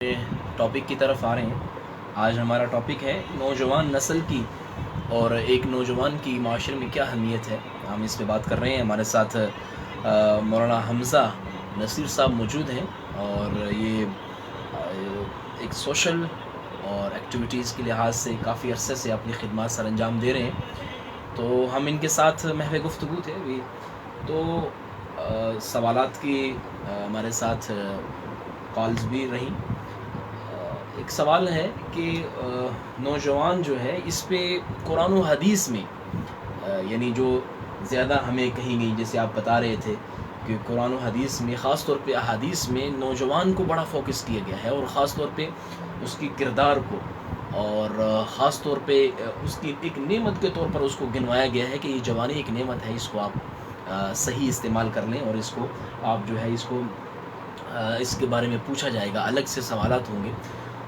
Topic کی طرف آ رہے ہیں۔ آج ہمارا ٹاپک ہے نوجوان نسل کی اور ایک نوجوان کی معاشرے میں کیا اہمیت ہے۔ ہم اس پہ بات کر رہے ہیں۔ ہمارے ساتھ مولانا حمزہ نصیر صاحب موجود ہیں اور یہ ایک سوشل اور ایکٹیویٹیز کے لحاظ سے کافی عرصے سے اپنی خدمات سر انجام دے رہے ہیں، تو ہم ان کے ساتھ محو گفتگو تھے ابھی، تو سوالات کی ہمارے ساتھ کالز بھی رہیں۔ ایک سوال ہے کہ نوجوان جو ہے اس پہ قرآن و حدیث میں یعنی جو زیادہ ہمیں کہیں گئی، جیسے آپ بتا رہے تھے کہ قرآن و حدیث میں خاص طور پہ احادیث میں نوجوان کو بڑا فوکس کیا گیا ہے، اور خاص طور پہ اس کی کردار کو، اور خاص طور پہ اس کی ایک نعمت کے طور پر اس کو گنوایا گیا ہے کہ یہ جوانی ایک نعمت ہے، اس کو آپ صحیح استعمال کر لیں، اور اس کو آپ جو ہے اس کے بارے میں پوچھا جائے گا، الگ سے سوالات ہوں گے۔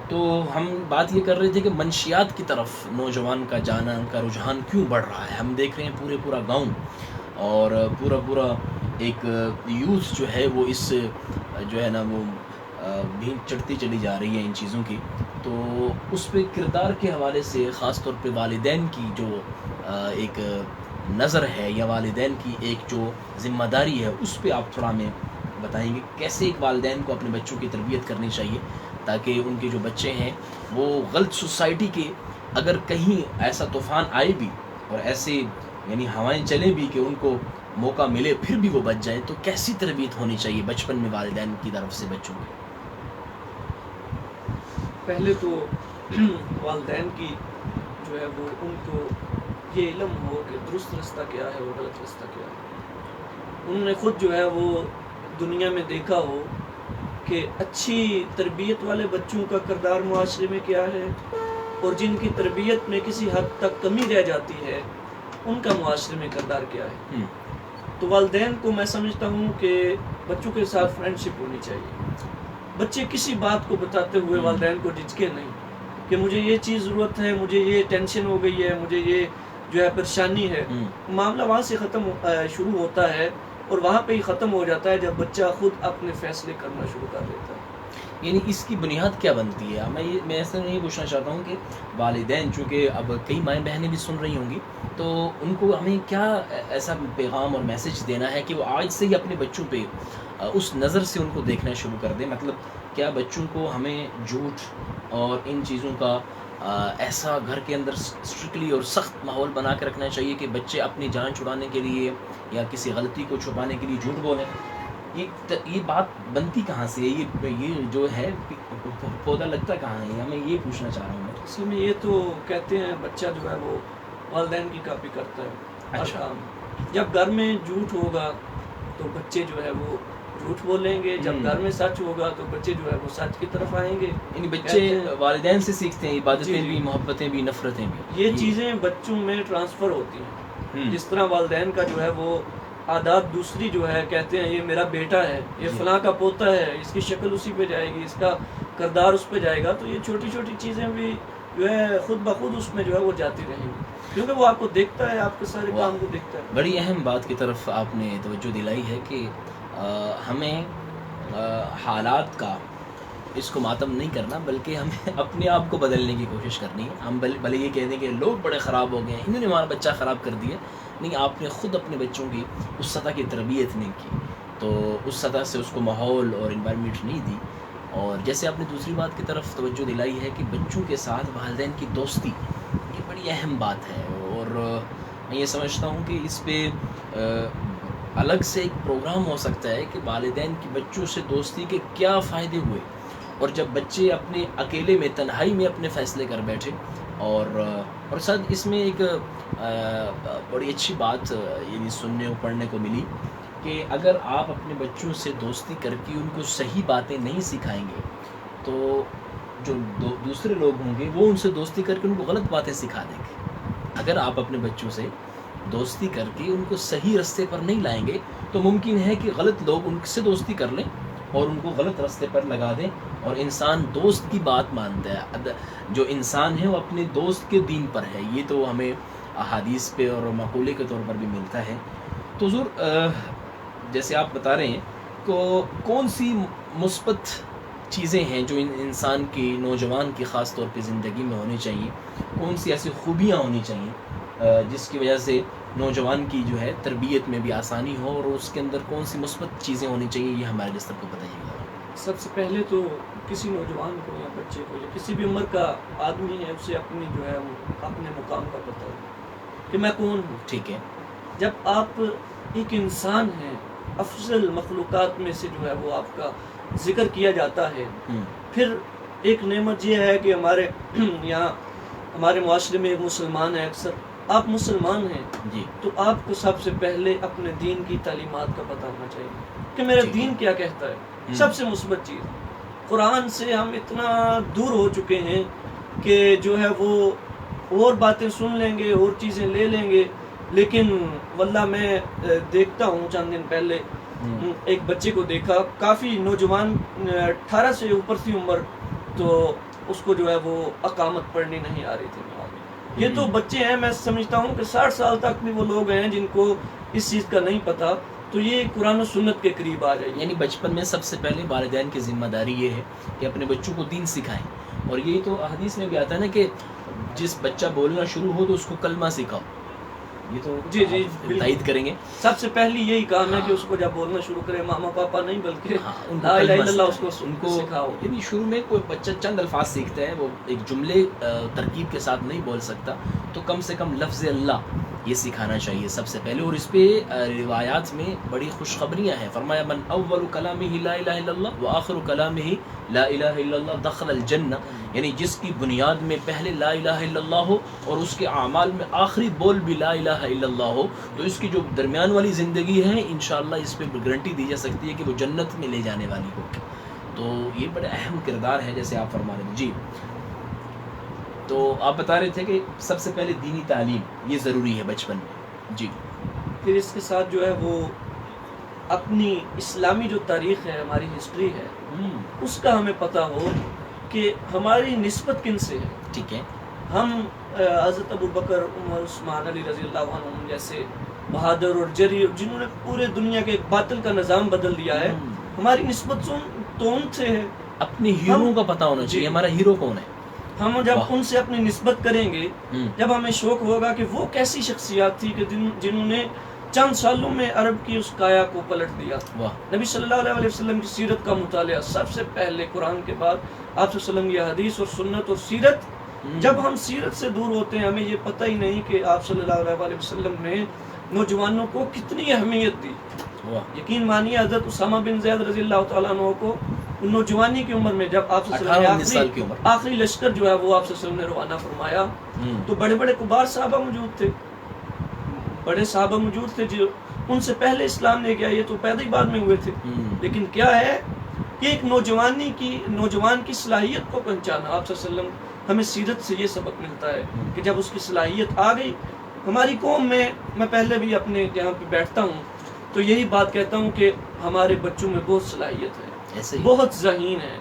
تو ہم بات یہ کر رہے تھے کہ منشیات کی طرف نوجوان کا جانا، ان کا رجحان کیوں بڑھ رہا ہے۔ ہم دیکھ رہے ہیں پورا گاؤں اور پورا ایک یوتھ جو ہے وہ اس جو ہے نا وہ بھی چڑھتی چلی جا رہی ہے ان چیزوں کی۔ تو اس پہ کردار کے حوالے سے خاص طور پہ والدین کی جو ایک نظر ہے یا والدین کی ایک جو ذمہ داری ہے، اس پہ آپ تھوڑا ہمیں بتائیں گے کیسے ایک والدین کو اپنے بچوں کی تربیت کرنی چاہیے، تاکہ ان کے جو بچے ہیں وہ غلط سوسائٹی کے اگر کہیں ایسا طوفان آئے بھی اور ایسے یعنی ہوائیں چلیں بھی کہ ان کو موقع ملے پھر بھی وہ بچ جائیں، تو کیسی تربیت ہونی چاہیے بچپن میں والدین کی طرف سے بچوں کی؟ پہلے تو والدین کی جو ہے وہ ان کو یہ علم ہو کہ درست رستہ کیا ہے اور غلط رستہ کیا ہے۔ انہوں نے خود جو ہے وہ دنیا میں دیکھا ہو کہ اچھی تربیت والے بچوں کا کردار معاشرے میں کیا ہے، اور جن کی تربیت میں کسی حد تک کمی رہ جاتی ہے ان کا معاشرے میں کردار کیا ہے۔ تو والدین کو میں سمجھتا ہوں کہ بچوں کے ساتھ فرینڈشپ ہونی چاہیے۔ بچے کسی بات کو بتاتے ہوئے والدین کو جھجکے نہیں کہ مجھے یہ چیز ضرورت ہے، مجھے یہ ٹینشن ہو گئی ہے، مجھے یہ جو ہے پریشانی ہے۔ معاملہ وہاں سے شروع ہوتا ہے اور وہاں پہ ہی ختم ہو جاتا ہے جب بچہ خود اپنے فیصلے کرنا شروع کر دیتا ہے۔ یعنی اس کی بنیاد کیا بنتی ہے؟ میں ایسا نہیں پوچھنا چاہتا ہوں کہ والدین، چونکہ اب کئی مائیں بہنیں بھی سن رہی ہوں گی، تو ان کو ہمیں کیا ایسا پیغام اور میسج دینا ہے کہ وہ آج سے ہی اپنے بچوں پہ اس نظر سے ان کو دیکھنا شروع کر دیں؟ مطلب کیا بچوں کو ہمیں جھوٹ اور ان چیزوں کا ایسا گھر کے اندر اسٹرکٹلی اور سخت ماحول بنا کے رکھنا چاہیے کہ بچے اپنی جان چھڑانے کے لیے یا کسی غلطی کو چھپانے کے لیے جھوٹ بولیں؟ یہ بات بنتی کہاں سے ہے؟ یہ جو ہے پودا لگتا کہاں ہے؟ ہمیں یہ پوچھنا چاہ رہا ہوں میں۔ اصل میں یہ تو کہتے ہیں بچہ جو ہے وہ والدین کی کاپی کرتا ہے۔ اچھا۔ جب گھر میں جھوٹ ہوگا تو بچے جو ہے وہ جھوٹ بولیں گے، جب گھر میں سچ ہوگا تو بچے جو ہے وہ سچ کی طرف آئیں گے۔ یعنی بچے والدین سے سیکھتے ہیں، عبادتیں بھی، محبتیں بھی، نفرتیں بھی، یہ چیزیں بچوں میں ٹرانسفر ہوتی ہیں۔ جس طرح والدین کا جو ہے وہ عادات دوسری جو ہے کہتے ہیں یہ میرا بیٹا ہے، یہ فلاں کا پوتا ہے، اس کی شکل اسی پہ جائے گی، اس کا کردار اس پہ جائے گا، تو یہ چھوٹی چھوٹی چیزیں بھی جو ہے خود بخود اس میں جو ہے وہ جاتی رہیں گی، کیونکہ وہ آپ کو دیکھتا ہے، آپ کے سارے کام کو دیکھتا ہے۔ بڑی اہم بات کی طرف آپ نے توجہ دلائی ہے کہ ہمیں حالات کا اس کو ماتم نہیں کرنا، بلکہ ہمیں اپنے آپ کو بدلنے کی کوشش کرنی ہے۔ ہم بھلے یہ کہہ دیں کہ لوگ بڑے خراب ہو گئے ہیں، انہوں نے ہمارا بچہ خراب کر دیا، نہیں، آپ نے خود اپنے بچوں کی اس سطح کی تربیت نہیں کی، تو اس سطح سے اس کو ماحول اور انوائرمنٹ نہیں دی۔ اور جیسے آپ نے دوسری بات کی طرف توجہ دلائی ہے کہ بچوں کے ساتھ والدین کی دوستی، یہ بڑی اہم بات ہے، اور میں یہ سمجھتا ہوں کہ اس پہ الگ سے ایک پروگرام ہو سکتا ہے کہ والدین کی بچوں سے دوستی کے کیا فائدے ہوئے، اور جب بچے اپنے اکیلے میں تنہائی میں اپنے فیصلے کر بیٹھے، اور ساتھ اس میں ایک بڑی اچھی بات یعنی سننے اور پڑھنے کو ملی کہ اگر آپ اپنے بچوں سے دوستی کر کے ان کو صحیح باتیں نہیں سکھائیں گے، تو جو دوسرے لوگ ہوں گے وہ ان سے دوستی کر کے ان کو غلط باتیں سکھا دیں گے۔ اگر آپ اپنے بچوں سے دوستی کر کے ان کو صحیح رستے پر نہیں لائیں گے تو ممکن ہے کہ غلط لوگ ان سے دوستی کر لیں اور ان کو غلط رستے پر لگا دیں، اور انسان دوست کی بات مانتا ہے، جو انسان ہے وہ اپنے دوست کے دین پر ہے، یہ تو ہمیں احادیث پہ اور مقولے کے طور پر بھی ملتا ہے۔ تو حضور جیسے آپ بتا رہے ہیں، کون سی مثبت چیزیں ہیں جو انسان کی نوجوان کی خاص طور پہ زندگی میں ہونی چاہیے، کون سی ایسی خوبیاں ہونی چاہیے جس کی وجہ سے نوجوان کی جو ہے تربیت میں بھی آسانی ہو، اور اس کے اندر کون سی مثبت چیزیں ہونی چاہیے، یہ ہمارے لسٹر کو بتائیے گا؟ سب سے پہلے تو کسی نوجوان کو یا بچے کو یا کسی بھی عمر کا آدمی ہے، اسے اپنی جو ہے وہ اپنے مقام کا پتہ ہو کہ میں کون ہوں۔ ٹھیک ہے، جب آپ ایک انسان ہیں، افضل مخلوقات میں سے جو ہے وہ آپ کا ذکر کیا جاتا ہے، پھر ایک نعمت یہ ہے کہ ہمارے یہاں ہمارے معاشرے میں ایک مسلمان ہے، اکثر آپ مسلمان ہیں جی، تو آپ کو سب سے پہلے اپنے دین کی تعلیمات کا پتہ ہونا چاہیے کہ میرا دین کیا کہتا ہے۔ سب سے مثبت چیز، قرآن سے ہم اتنا دور ہو چکے ہیں کہ جو ہے وہ اور باتیں سن لیں گے، اور چیزیں لے لیں گے، لیکن واللہ میں دیکھتا ہوں، چند دن پہلے ایک بچے کو دیکھا، کافی نوجوان، 18 سے اوپر تھی عمر، تو اس کو جو ہے وہ اقامت پڑھنی نہیں آ رہی تھی۔ یہ تو بچے ہیں، میں سمجھتا ہوں کہ 60 سال تک بھی وہ لوگ ہیں جن کو اس چیز کا نہیں پتا، تو یہ قرآن و سنت کے قریب آ جائے۔ یعنی بچپن میں سب سے پہلے والدین کی ذمہ داری یہ ہے کہ اپنے بچوں کو دین سکھائیں، اور یہی تو حدیث میں بھی آتا ہے نا کہ جس بچہ بولنا شروع ہو تو اس کو کلمہ سکھاؤ، یہ تو جی تائید کریں گے۔ سب سے پہلی یہی کام ہے کہ اس کو جب بولنا شروع کرے، ماما پاپا نہیں بلکہ لا الہ الا اللہ اس کو سکھاؤ۔ یعنی شروع میں کوئی بچہ چند الفاظ سیکھتا ہے، وہ ایک جملے ترکیب کے ساتھ نہیں بول سکتا، تو کم سے کم لفظ اللہ یہ سکھانا چاہیے سب سے پہلے۔ اور اس پہ روایات میں بڑی خوشخبریاں ہیں، فرمایا من اول کلامہ لا الہ الا اللہ وآخر کلامہ لا الہ الا اللہ دخل الجنہ، یعنی جس کی بنیاد میں پہلے لا الہ الا اللہ ہو اور اس کے اعمال میں آخری بول بھی لا الہ الا اللہ ہو، تو اس کی جو درمیان والی زندگی ہے انشاءاللہ اس پہ گارنٹی دی جا سکتی ہے کہ وہ جنت میں لے جانے والی ہو۔ تو یہ بڑا اہم کردار ہے جیسے آپ فرما رہے ہیں۔ جی، تو آپ بتا رہے تھے کہ سب سے پہلے دینی تعلیم یہ ضروری ہے بچپن میں۔ جی، پھر اس کے ساتھ جو ہے وہ اپنی اسلامی جو تاریخ ہے، ہماری ہسٹری ہے، اس کا ہمیں پتہ ہو کہ ہماری نسبت کن سے ہے۔ ٹھیک ہے، ہم حضرت ابو بکر، عمر، عثمان، علی رضی اللہ عنہم جیسے بہادر اور جری جنہوں نے پورے دنیا کے ایک باطل کا نظام بدل دیا ہے، ہماری نسبت تو ان سے ہے۔ اپنے ہیرو کا پتہ ہونا چاہیے، ہمارا ہیرو کون ہے۔ ہم جب ان سے اپنی نسبت کریں گے، جب ہمیں شوق ہوگا کہ وہ کیسی شخصیات تھی کہ جنہوں نے چند سالوں میں عرب کی اس کایا کو پلٹ دیا۔ نبی صلی اللہ علیہ وسلم کی سیرت کا مطالعہ سب سے پہلے قرآن کے بعد، آپ صلی اللہ علیہ وسلم کی حدیث اور سنت اور سیرت۔ جب ہم سیرت سے دور ہوتے ہیں، ہمیں یہ پتہ ہی نہیں کہ آپ صلی اللہ علیہ وسلم نے نوجوانوں کو کتنی اہمیت دی۔ یقین مانیے حضرت اسامہ بن زید رضی اللہ تعالیٰ عنہ کو نوجوانی کی عمر میں، جب آپ صلی اللہ علیہ وسلم نے آخری لشکر جو ہے وہ آپ صلی اللہ علیہ وسلم نے روانہ فرمایا، تو بڑے بڑے کبار صحابہ موجود تھے، بڑے صحابہ موجود تھے جو ان سے پہلے اسلام نے کیا، یہ تو پیدا ہی بعد میں ہوئے تھے۔ لیکن کیا ہے کہ ایک نوجوان کی صلاحیت کو پہچانا۔ آپ صلی اللہ علیہ وسلم، ہمیں سیرت سے یہ سبق ملتا ہے کہ جب اس کی صلاحیت آ گئی، ہماری قوم میں پہلے بھی اپنے جہاں پہ بیٹھتا ہوں تو یہی بات کہتا ہوں کہ ہمارے بچوں میں بہت صلاحیت ہے، بہت ذہین ہے،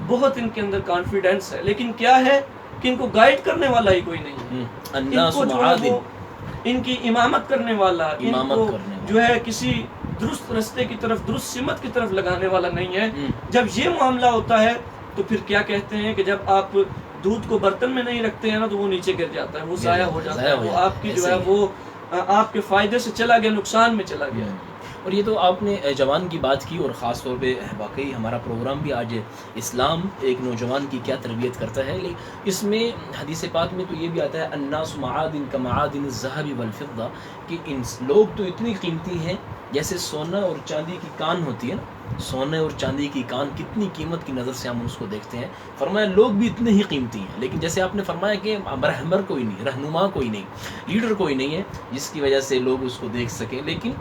بہت ان کے اندر کانفیڈنس ہے، لیکن کیا ہے کہ ان کو گائیڈ کرنے والا ہی کوئی نہیں، ان کو جو ہے وہ ان کی امامت کرنے والا، ان کو جو ہے کسی درست رستے کی طرف، درست سمت کی طرف لگانے والا نہیں ہے۔ جب یہ معاملہ ہوتا ہے تو پھر کیا کہتے ہیں کہ جب آپ دودھ کو برتن میں نہیں رکھتے ہیں نا تو وہ نیچے گر جاتا ہے، وہ ضائع ہو جاتا ہے، وہ آپ کی جو ہے وہ آپ کے فائدے سے چلا گیا، نقصان میں چلا گیا۔ اور یہ تو آپ نے جوان کی بات کی، اور خاص طور پہ واقعی ہمارا پروگرام بھی آج اسلام ایک نوجوان کی کیا تربیت کرتا ہے، لیکن اس میں حدیث پاک میں تو یہ بھی آتا ہے الناس معادن کمعادن الذهب والفضہ، کہ لوگ تو اتنی قیمتی ہیں جیسے سونا اور چاندی کی کان ہوتی ہے نا، سونے اور چاندی کی کان کتنی قیمت کی نظر سے ہم اس کو دیکھتے ہیں، فرمایا لوگ بھی اتنے ہی قیمتی ہیں، لیکن جیسے آپ نے فرمایا کہ رہبر کوئی نہیں، رہنما کوئی نہیں، لیڈر کوئی نہیں ہے جس کی وجہ سے لوگ اس کو دیکھ سکیں۔ لیکن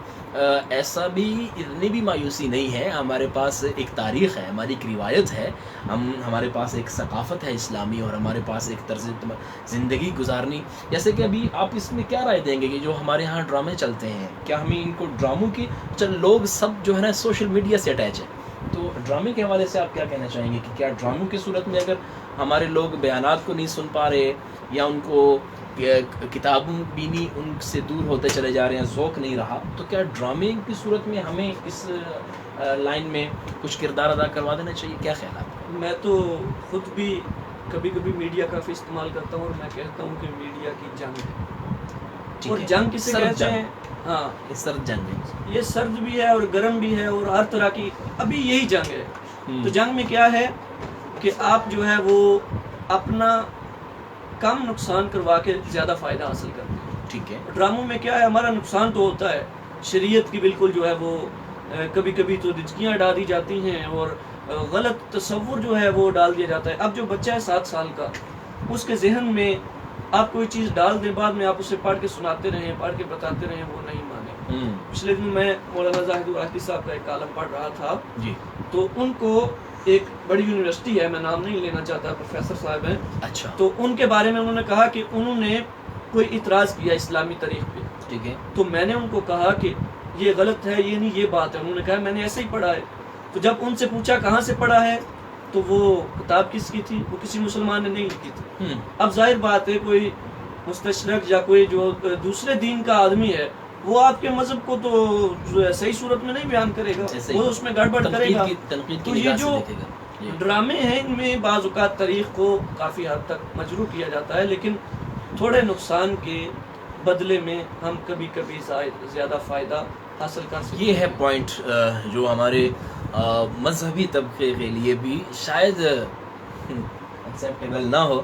ایسا بھی اتنی بھی مایوسی نہیں ہے، ہمارے پاس ایک تاریخ ہے، ہماری ایک روایت ہے، ہمارے پاس ایک ثقافت ہے اسلامی، اور ہمارے پاس ایک طرز زندگی گزارنی۔ جیسے کہ ابھی آپ اس میں کیا رائے دیں گے کہ جو ہمارے ہاں ڈرامے چلتے ہیں، کیا ہمیں ان کو ڈراموں کی لوگ سب جو ہے نا سوشل میڈیا سے اٹیچ ہے، تو ڈرامے کے حوالے سے آپ کیا کہنا چاہیں گے کہ کیا ڈراموں کی صورت میں اگر ہمارے لوگ بیانات کو نہیں سن پا رہے، یا ان کو کتابوں بینی ان سے دور ہوتے چلے جا رہے ہیں، ذوق نہیں رہا، تو کیا ڈرامے کی صورت میں ہمیں اس لائن میں کچھ کردار ادا کروا دینا چاہیے؟ کیا خیال ہے آپ کا؟ میں تو خود بھی کبھی کبھی میڈیا کا کافی استعمال کرتا ہوں اور میں کہتا ہوں کہ میڈیا کی جنگ ہے. اور جنگ کسے کہتے ہیں؟ ہاں سرد جنگ ہے. یہ سرد بھی ہے اور گرم بھی ہے اور ہر طرح کی ابھی یہی جنگ ہے. تو جنگ میں کیا ہے کہ آپ جو ہے وہ اپنا کم نقصان کروا کے زیادہ فائدہ حاصل کرتے ہیں. ٹھیک ہے. ڈراموں میں کیا ہے ہمارا نقصان تو ہوتا ہے, شریعت کی بالکل جو ہے وہ کبھی کبھی تو رچکیاں ڈال دی جاتی ہیں اور غلط تصور جو ہے وہ ڈال دیا جاتا ہے. اب جو بچہ ہے 7 سال کا, اس کے ذہن میں آپ کوئی چیز ڈال دیں, بعد میں آپ اسے پڑھ کے سناتے رہیں, پڑھ کے بتاتے رہیں, وہ نہیں مانے. پچھلے دن میں مولانا زاہد الراحتی صاحب کا ایک کالم پڑھ رہا تھا جی. تو ان کو ایک بڑی یونیورسٹی ہے, میں نام نہیں لینا چاہتا, پروفیسر صاحب ہیں. اچھا. تو ان کے بارے میں انہوں نے کہا کہ انہوں نے کوئی اعتراض کیا اسلامی تاریخ پہ. ٹھیک ہے. تو میں نے ان کو کہا کہ یہ غلط ہے, یہ نہیں, یہ بات ہے. انہوں نے کہا میں نے ایسے ہی پڑھا ہے. تو جب ان سے پوچھا کہاں سے پڑھا ہے تو وہ کتاب کس کی تھی, وہ کسی مسلمان نے نہیں لکھی تھی. اب ظاہر بات ہے کوئی مستشرق یا کوئی جو دوسرے دین کا آدمی ہے وہ آپ کے مذہب کو تو صحیح صورت میں نہیں بیان کرے گا, وہ اس میں گڑبڑ کرے گا. تو یہ جو ڈرامے ہیں ان میں بعض اوقات تاریخ کو کافی حد تک مجروح کیا جاتا ہے, لیکن تھوڑے نقصان کے بدلے میں ہم کبھی کبھی زیادہ فائدہ حاصل کر سکتے ہیں. یہ ہے پوائنٹ جو ہمارے مذہبی طبقے کے لیے بھی شاید ایکسیپٹیبل نہ ہو,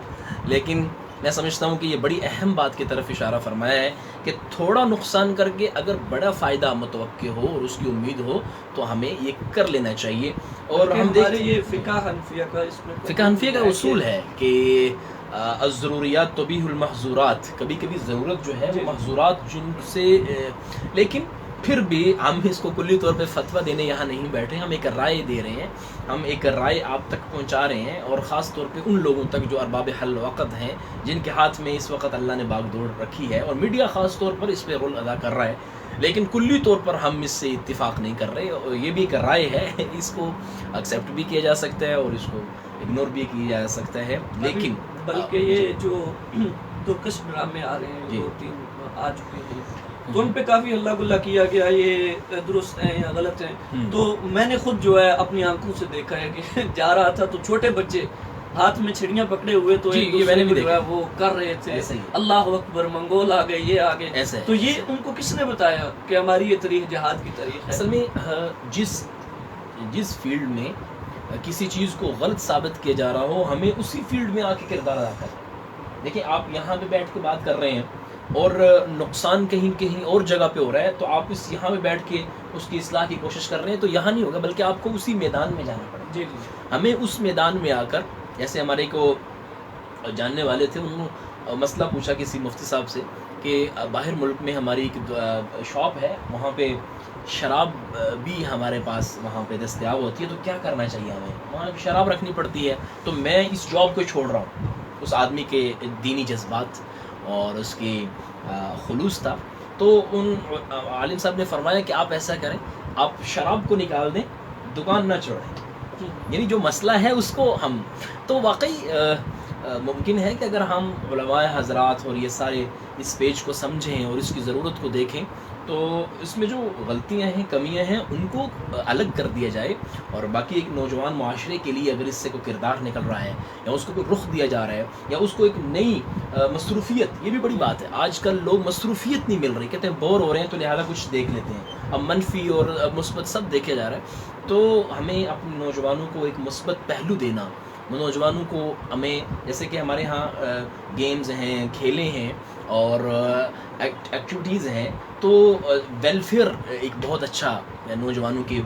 لیکن میں سمجھتا ہوں کہ یہ بڑی اہم بات کی طرف اشارہ فرمایا ہے کہ تھوڑا نقصان کر کے اگر بڑا فائدہ متوقع ہو اور اس کی امید ہو تو ہمیں یہ کر لینا چاہیے. اور ہم دیکھتے یہ فقہ حنفیہ کا اس میں فقہ حنفیہ کا اصول ہے کہ الضروریات تبیح المحظورات, کبھی کبھی ضرورت جو ہے وہ محظورات جن سے, لیکن پھر بھی ہم اس کو کلی طور پہ فتویٰ دینے یہاں نہیں بیٹھے, ہم ایک رائے دے رہے ہیں, ہم ایک رائے آپ تک پہنچا رہے ہیں, اور خاص طور پہ ان لوگوں تک جو ارباب حل وقت ہیں, جن کے ہاتھ میں اس وقت اللہ نے باغ دوڑ رکھی ہے, اور میڈیا خاص طور پر اس پہ رول ادا کر رہا ہے, لیکن کلی طور پر ہم اس سے اتفاق نہیں کر رہے. یہ بھی ایک رائے ہے, اس کو ایکسیپٹ بھی کیا جا سکتا ہے اور اس کو اگنور بھی کیا جا سکتا ہے, لیکن بلکہ یہ جو ترکش ڈرامے آ رہے ہیں 2-3 آ چکے ہیں تو ان پہ کافی اللہ گلہ کیا گیا, یہ درست ہیں یا غلط ہیں. تو میں نے خود جو ہے اپنی آنکھوں سے دیکھا ہے کہ جا رہا تھا تو چھوٹے بچے ہاتھ میں چھڑیاں پکڑے ہوئے تو ایک دوسرے کو جو ہے وہ کر رہے تھے, اللہ اکبر, منگول آ گئے, یہ آ گئے. تو یہ ان کو کس نے بتایا کہ ہماری یہ تاریخ جہاد کی تاریخ ہے؟ اصل میں جس فیلڈ میں کسی چیز کو غلط ثابت کیا جا رہا ہو, ہمیں اسی فیلڈ میں آ کے کردار ادا کرنا ہے. دیکھیں آپ یہاں پہ بیٹھ کے بات کر رہے ہیں اور نقصان کہیں اور جگہ پہ ہو رہا ہے, تو آپ اس یہاں پہ بیٹھ کے اس کی اصلاح کی کوشش کر رہے ہیں, تو یہاں نہیں ہوگا, بلکہ آپ کو اسی میدان میں جانا پڑے گا. جی ہمیں اس میدان میں آ کر, جیسے ہمارے کو جاننے والے تھے, انہوں نے مسئلہ پوچھا کسی مفتی صاحب سے کہ باہر ملک میں ہماری ایک شاپ ہے, وہاں پہ شراب بھی ہمارے پاس وہاں پہ دستیاب ہوتی ہے, تو کیا کرنا چاہیے ہمیں, وہاں شراب رکھنی پڑتی ہے, تو میں اس جاب کو چھوڑ رہا ہوں. اس آدمی کے دینی جذبات اور اس کی خلوص تھا. تو ان عالم صاحب نے فرمایا کہ آپ ایسا کریں, آپ شراب کو نکال دیں, دکان نہ چھوڑیں. یعنی جو مسئلہ ہے اس کو ہم, تو واقعی ممکن ہے کہ اگر ہم علماء حضرات اور یہ سارے اس پیج کو سمجھیں اور اس کی ضرورت کو دیکھیں, تو اس میں جو غلطیاں ہیں, کمیاں ہیں, ان کو الگ کر دیا جائے, اور باقی ایک نوجوان معاشرے کے لیے اگر اس سے کوئی کردار نکل رہا ہے یا اس کو کوئی رخ دیا جا رہا ہے یا اس کو ایک نئی مصروفیت, یہ بھی بڑی بات ہے, آج کل لوگ مصروفیت نہیں مل رہی, کہتے ہیں بور ہو رہے ہیں تو لہٰذا کچھ دیکھ لیتے ہیں. اب منفی اور مثبت سب دیکھا جا رہا ہے, تو ہمیں اپنے نوجوانوں کو ایک مثبت پہلو دینا, نوجوانوں کو ہمیں, جیسے کہ ہمارے ہاں گیمز ہیں, کھیلیں ہیں اور ایکٹیویٹیز ہیں, تو ویلفیئر ایک بہت اچھا نوجوانوں کے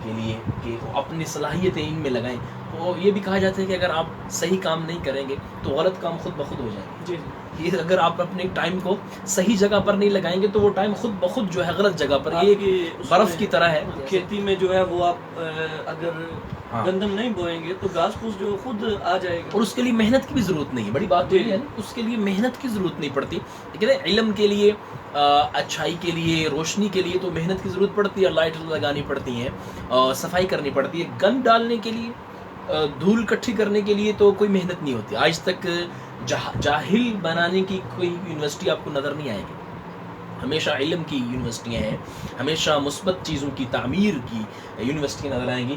لیے کہ وہ اپنی صلاحیتیں ان میں لگائیں. تو یہ بھی کہا جاتا ہے کہ اگر آپ صحیح کام نہیں کریں گے تو غلط کام خود بخود ہو جائیں گے. یہ اگر آپ اپنے ٹائم کو صحیح جگہ پر نہیں لگائیں گے تو وہ ٹائم خود بخود جو ہے غلط جگہ پر, یہ برف کی طرح ہے. کھیتی میں جو ہے وہ آپ اگر گندم نہیں بوئیں گے تو گھاس پھوس جو خود آ جائے گا, اور اس کے لیے محنت کی بھی ضرورت نہیں ہے. بڑی بات یہ ہے نا, اس کے لیے محنت کی ضرورت نہیں پڑتی. لیکن علم کے لیے, اچھائی کے لیے, روشنی کے لیے تو محنت کی ضرورت پڑتی ہے, لائٹ لگانی پڑتی ہیں, صفائی کرنی پڑتی ہے. گند ڈالنے کے لیے, دھول کٹھی کرنے کے لیے تو کوئی محنت نہیں ہوتی. آج تک جاہل بنانے کی کوئی یونیورسٹی آپ کو نظر نہیں آئے گی. ہمیشہ علم کی یونیورسٹیاں ہیں، ہمیشہ مثبت چیزوں کی تعمیر کی یونیورسٹیاں نظر آئیں گی.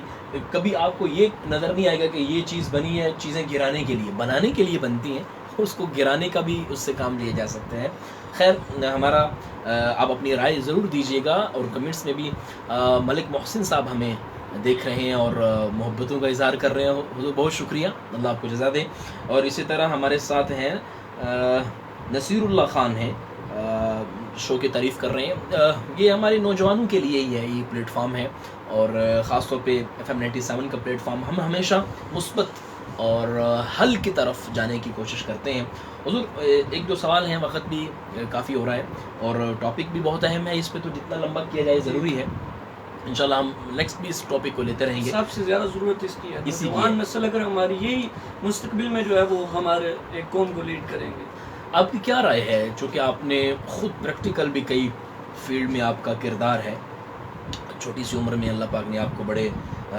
کبھی آپ کو یہ نظر نہیں آئے گا کہ یہ چیز بنی ہے چیزیں گرانے کے لیے، بنانے کے لیے بنتی ہیں، اس کو گرانے کا بھی اس سے کام لیا جا سکتا ہے. خیر ہمارا آپ اپنی رائے ضرور دیجیے گا، اور کمنٹس میں بھی ملک محسن صاحب ہمیں دیکھ رہے ہیں اور محبتوں کا اظہار کر رہے ہیں. حضور بہت شکریہ، اللہ آپ کو جزا دے. اور اسی طرح ہمارے ساتھ ہیں نصیر اللہ خان ہیں، شو کی تعریف کر رہے ہیں. یہ ہمارے نوجوانوں کے لیے ہی ہے یہ پلیٹ فارم ہے، اور خاص طور پہ FM 97 کا پلیٹ فارم. ہم ہمیشہ مثبت اور حل کی طرف جانے کی کوشش کرتے ہیں. حضور ایک دو سوال ہیں، وقت بھی کافی ہو رہا ہے اور ٹاپک بھی بہت اہم ہے، اس پہ تو جتنا لمبا کیا جائے ضروری ہے. انشاءاللہ ہم نیکسٹ بھی اس ٹاپک کو لیتے رہیں گے. سب سے زیادہ ضرورت اس کی ہے، اسی کی نوجوان نسل اگر ہماری یہی مستقبل میں جو ہے وہ ہمارے ایک قوم کو لیڈ کریں گے. آپ کی کیا رائے ہے، چونکہ آپ نے خود پریکٹیکل بھی کئی فیلڈ میں آپ کا کردار ہے، چھوٹی سی عمر میں اللہ پاک نے آپ کو بڑے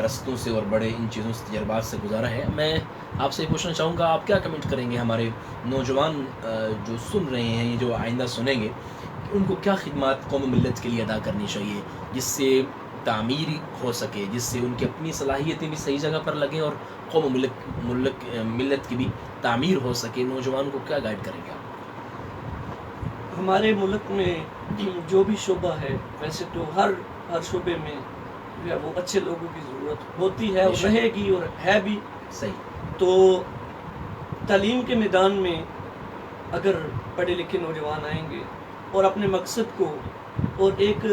رستوں سے اور بڑے ان چیزوں سے تجربات سے گزارا ہے. میں آپ سے پوچھنا چاہوں گا آپ کیا کمنٹ کریں گے ہمارے نوجوان جو سن رہے ہیں، جو آئندہ سنیں گے، کہ ان کو کیا خدمات قوم و ملت کے لیے ادا کرنی چاہیے جس سے تعمیر ہو سکے، جس سے ان کی اپنی صلاحیتیں بھی صحیح جگہ پر لگیں اور قوم و ملت کی بھی تعمیر ہو سکے. نوجوان کو کیا گائیڈ کریں گے آپ؟ ہمارے ملک میں جو بھی شعبہ ہے، ویسے تو ہر شعبے میں جو ہے وہ اچھے لوگوں کی ضرورت ہوتی ہے اور رہے گی اور ہے بھی. صحیح. تو تعلیم کے میدان میں اگر پڑھے لکھے نوجوان آئیں گے اور اپنے مقصد کو اور ایک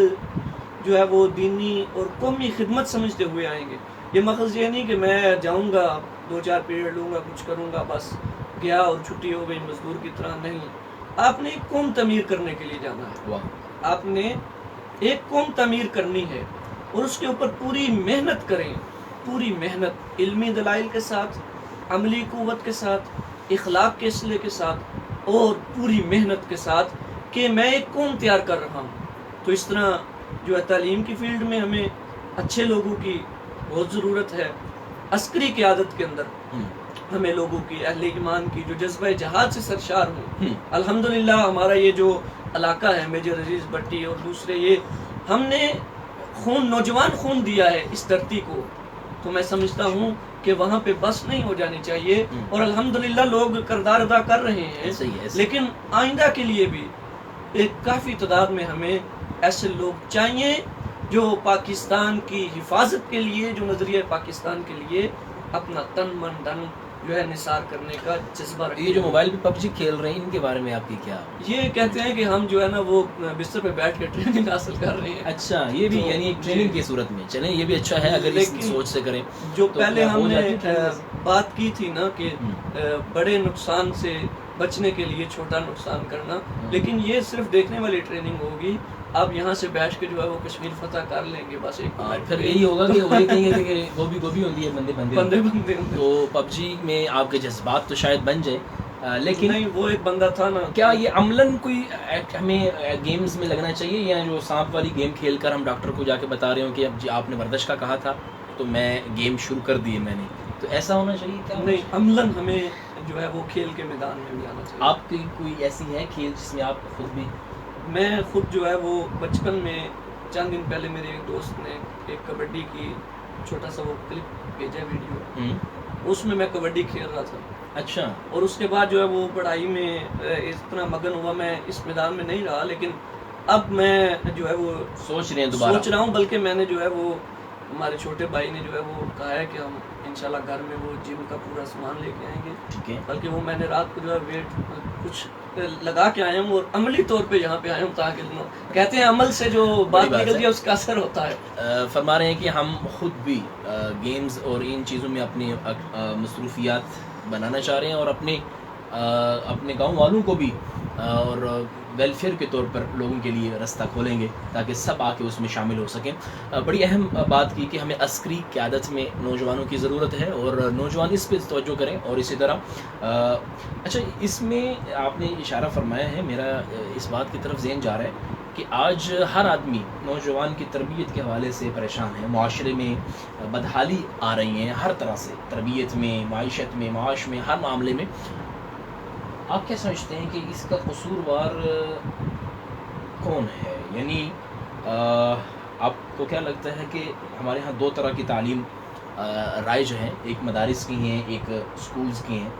جو ہے وہ دینی اور قومی خدمت سمجھتے ہوئے آئیں گے، یہ مقصد یہ نہیں کہ میں جاؤں گا 2-4 پیریڈ لوں گا کچھ کروں گا بس گیا اور چھٹی ہو گئی مزدور کی طرح. نہیں، آپ نے ایک قوم تعمیر کرنے کے لیے جانا ہے. آپ نے ایک قوم تعمیر کرنی ہے اور اس کے اوپر پوری محنت کریں، پوری محنت علمی دلائل کے ساتھ، عملی قوت کے ساتھ، اخلاق کے اصلے کے ساتھ اور پوری محنت کے ساتھ کہ میں ایک قوم تیار کر رہا ہوں. تو اس طرح جو ہے تعلیم کی فیلڈ میں ہمیں اچھے لوگوں کی بہت ضرورت ہے. عسکری قیادت کے اندر ہمیں لوگوں کی، اہل ایمان کی جو جذبہ جہاد سے سرشار ہوں. الحمدللہ ہمارا یہ جو علاقہ ہے میجر عزیز بٹی اور دوسرے، یہ ہم نے نوجوان خون دیا ہے اس دھرتی کو. تو میں سمجھتا ہوں کہ وہاں پہ بس نہیں ہو جانی چاہیے، اور الحمدللہ لوگ کردار ادا کر رہے ہیں. لیکن آئندہ کے لیے بھی ایک کافی تعداد میں ہمیں ایسے لوگ چاہیے جو پاکستان کی حفاظت کے لیے، جو نظریہ پاکستان کے لیے اپنا تن من دھن جو ہے نثار کرنے کا جذبہ رکھیں. یہ جو موبائل پہ PUBG کھیل رہے ہیں ان کے بارے میں آپ کی کیا؟ یہ کہتے ہیں کہ ہم جو ہے نا وہ بستر پہ بیٹھ کے ٹریننگ حاصل کر رہے ہیں. اچھا، یہ بھی یعنی ایک ٹریننگ کی صورت میں چلیں، یہ بھی اچھا ہے اگر اس سوچ سے کریں. جو پہلے ہم نے بات کی تھی نا کہ بڑے نقصان سے بچنے کے لیے چھوٹا نقصان کرنا، لیکن یہ صرف دیکھنے والی ٹریننگ ہوگی. آپ یہاں سے بیٹھ کے جو ہے وہ کشمیر فتح کر لیں گے بس ایک پھر یہی ہوگا کہ وہی کہیں گے کہ گوبھی ہوتی ہے، بندے بندے. تو PUBG میں آپ کے جذبات تو شاید بن جائے، لیکن نہیں، وہ ایک بندہ تھا نا. کیا یہ عملاً کوئی ہمیں گیمز میں لگنا چاہیے، یا جو سانپ والی گیم کھیل کر ہم ڈاکٹر کو جا کے بتا رہے ہوں کہ اب جی آپ نے ورزش کا کہا تھا تو میں گیم شروع کر دی میں نے، تو ایسا ہونا چاہیے کیا؟ نہیں، عملاً ہمیں جو ہے وہ کھیل کے میدان میں بھی آنا چاہیے. آپ کی کوئی ایسی ہے کھیل جس میں آپ خود بھی؟ میں خود جو ہے وہ بچپن میں چند دن پہلے میرے ایک دوست نے ایک کبڈی کی چھوٹا سا وہ کلپ بھیجا ویڈیو، اس میں کبڈی کھیل رہا تھا. اچھا. اور اس کے بعد جو ہے وہ پڑھائی میں اتنا مگن ہوا، میں اس میدان میں نہیں رہا. لیکن اب میں جو ہے وہ سوچ رہا ہوں، بلکہ میں نے جو ہے وہ ہمارے چھوٹے بھائی نے جو ہے وہ کہا ہے کہ ہم انشاءاللہ گھر میں وہ جم کا پورا سامان لے کے آئیں گے. ٹھیک ہے. بلکہ وہ میں نے رات کو جو ہے ویٹ کچھ لگا کے آیا ہوں اور عملی طور پہ یہاں پہ آیا ہوں، تاکہ کہتے ہیں عمل سے جو بات نکلتی ہے اس کا اثر ہوتا ہے. فرما رہے ہیں کہ ہم خود بھی گیمز اور ان چیزوں میں اپنی مصروفیات بنانا چاہ رہے ہیں، اور اپنے گاؤں والوں کو بھی اور ویلفیئر کے طور پر لوگوں کے لیے راستہ کھولیں گے تاکہ سب آ کے اس میں شامل ہو سکیں. بڑی اہم بات کی کہ ہمیں عسکری قیادت میں نوجوانوں کی ضرورت ہے اور نوجوان اس پہ توجہ کریں. اور اسی طرح اچھا، اس میں آپ نے اشارہ فرمایا ہے، میرا اس بات کی طرف ذہن جا رہا ہے کہ آج ہر آدمی نوجوان کی تربیت کے حوالے سے پریشان ہے. معاشرے میں بدحالی آ رہی ہیں ہر طرح سے، تربیت میں، معیشت میں، معاش میں، ہر معاملے میں. آپ کیا سمجھتے ہیں کہ اس کا قصوروار کون ہے؟ یعنی آپ کو کیا لگتا ہے کہ ہمارے ہاں دو طرح کی تعلیم رائج ہیں، ایک مدارس کی ہیں، ایک اسکولز کی ہیں،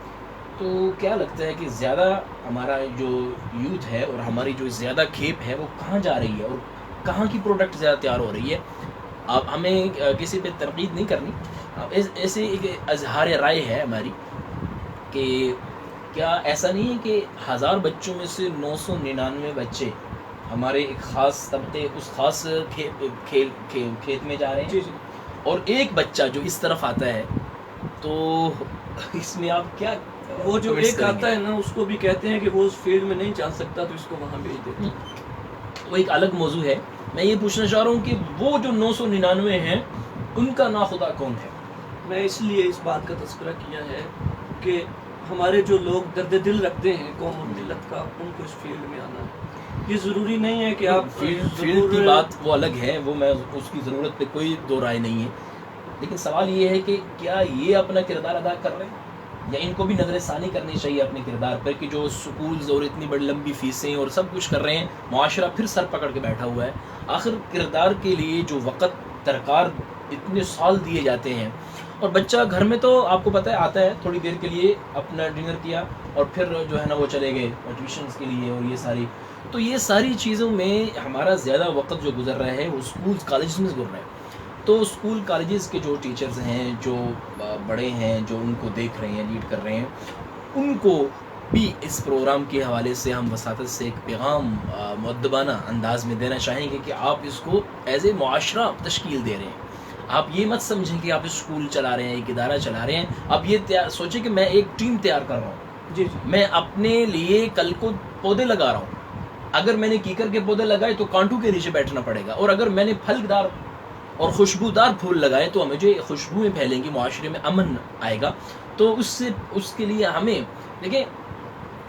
تو کیا لگتا ہے کہ زیادہ ہمارا جو یوتھ ہے اور ہماری جو زیادہ کھیپ ہے وہ کہاں جا رہی ہے اور کہاں کی پروڈکٹ زیادہ تیار ہو رہی ہے؟ اب ہمیں کسی پہ تنقید نہیں کرنی، ایسے ایک اظہار رائے ہے ہماری کہ کیا ایسا نہیں ہے کہ 1000 بچوں میں سے 999 بچے ہمارے ایک خاص طبقے اس خاص کھیت میں جا رہے ہیں، اور ایک بچہ جو اس طرف آتا ہے، تو اس میں آپ کیا وہ جو ایک آتا ہے نا اس کو بھی کہتے ہیں کہ وہ اس فیلڈ میں نہیں چل سکتا تو اس کو وہاں بھیج دیتے ہیں. وہ ایک الگ موضوع ہے. میں یہ پوچھنا چاہ رہا ہوں کہ وہ جو 999 ہیں ان کا ناخدا کون ہے؟ میں اس لیے اس بات کا تذکرہ کیا ہے کہ ہمارے جو لوگ درد دل رکھتے ہیں قوم اور ملت کا، ان کو اس فیلڈ میں آنا ہے. یہ ضروری نہیں ہے کہ آپ فیلڈ کی بات وہ الگ ہے، وہ میں اس کی ضرورت پہ کوئی دو رائے نہیں ہے، لیکن سوال یہ ہے کہ کیا یہ اپنا کردار ادا کر رہے ہیں یا ان کو بھی نظر ثانی کرنی چاہیے اپنے کردار پر کہ جو سکولز اور اتنی بڑی لمبی فیسیں اور سب کچھ کر رہے ہیں، معاشرہ پھر سر پکڑ کے بیٹھا ہوا ہے. آخر کردار کے لیے جو وقت درکار اتنے سال دیے جاتے ہیں، اور بچہ گھر میں تو آپ کو پتہ ہے آتا ہے تھوڑی دیر کے لیے، اپنا ڈنر کیا اور پھر جو ہے نا وہ چلے گئے ٹیوشنس کے لیے، اور یہ ساری چیزوں میں ہمارا زیادہ وقت جو گزر رہا ہے وہ اسکولز کالجز میں گزر رہا ہے. تو اسکول کالجز کے جو ٹیچرز ہیں، جو بڑے ہیں، جو ان کو دیکھ رہے ہیں، لیڈ کر رہے ہیں، ان کو بھی اس پروگرام کے حوالے سے ہم وساطت سے ایک پیغام مؤدبانہ انداز میں دینا چاہیں گے کہ آپ اس کو ایز اے معاشرہ تشکیل دے رہے ہیں. آپ یہ مت سمجھیں کہ آپ اسکول چلا رہے ہیں، ایک ادارہ چلا رہے ہیں. آپ یہ سوچیں کہ میں ایک ٹیم تیار کر رہا ہوں، جی میں اپنے لیے کل کو پودے لگا رہا ہوں. اگر میں نے کیکر کے پودے لگائے تو کانٹوں کے نیچے بیٹھنا پڑے گا، اور اگر میں نے پھلدار اور خوشبودار پھول لگائے تو مجھے خوشبوئیں پھیلیں گی، معاشرے میں امن آئے گا. تو اس کے لیے ہمیں دیکھیں،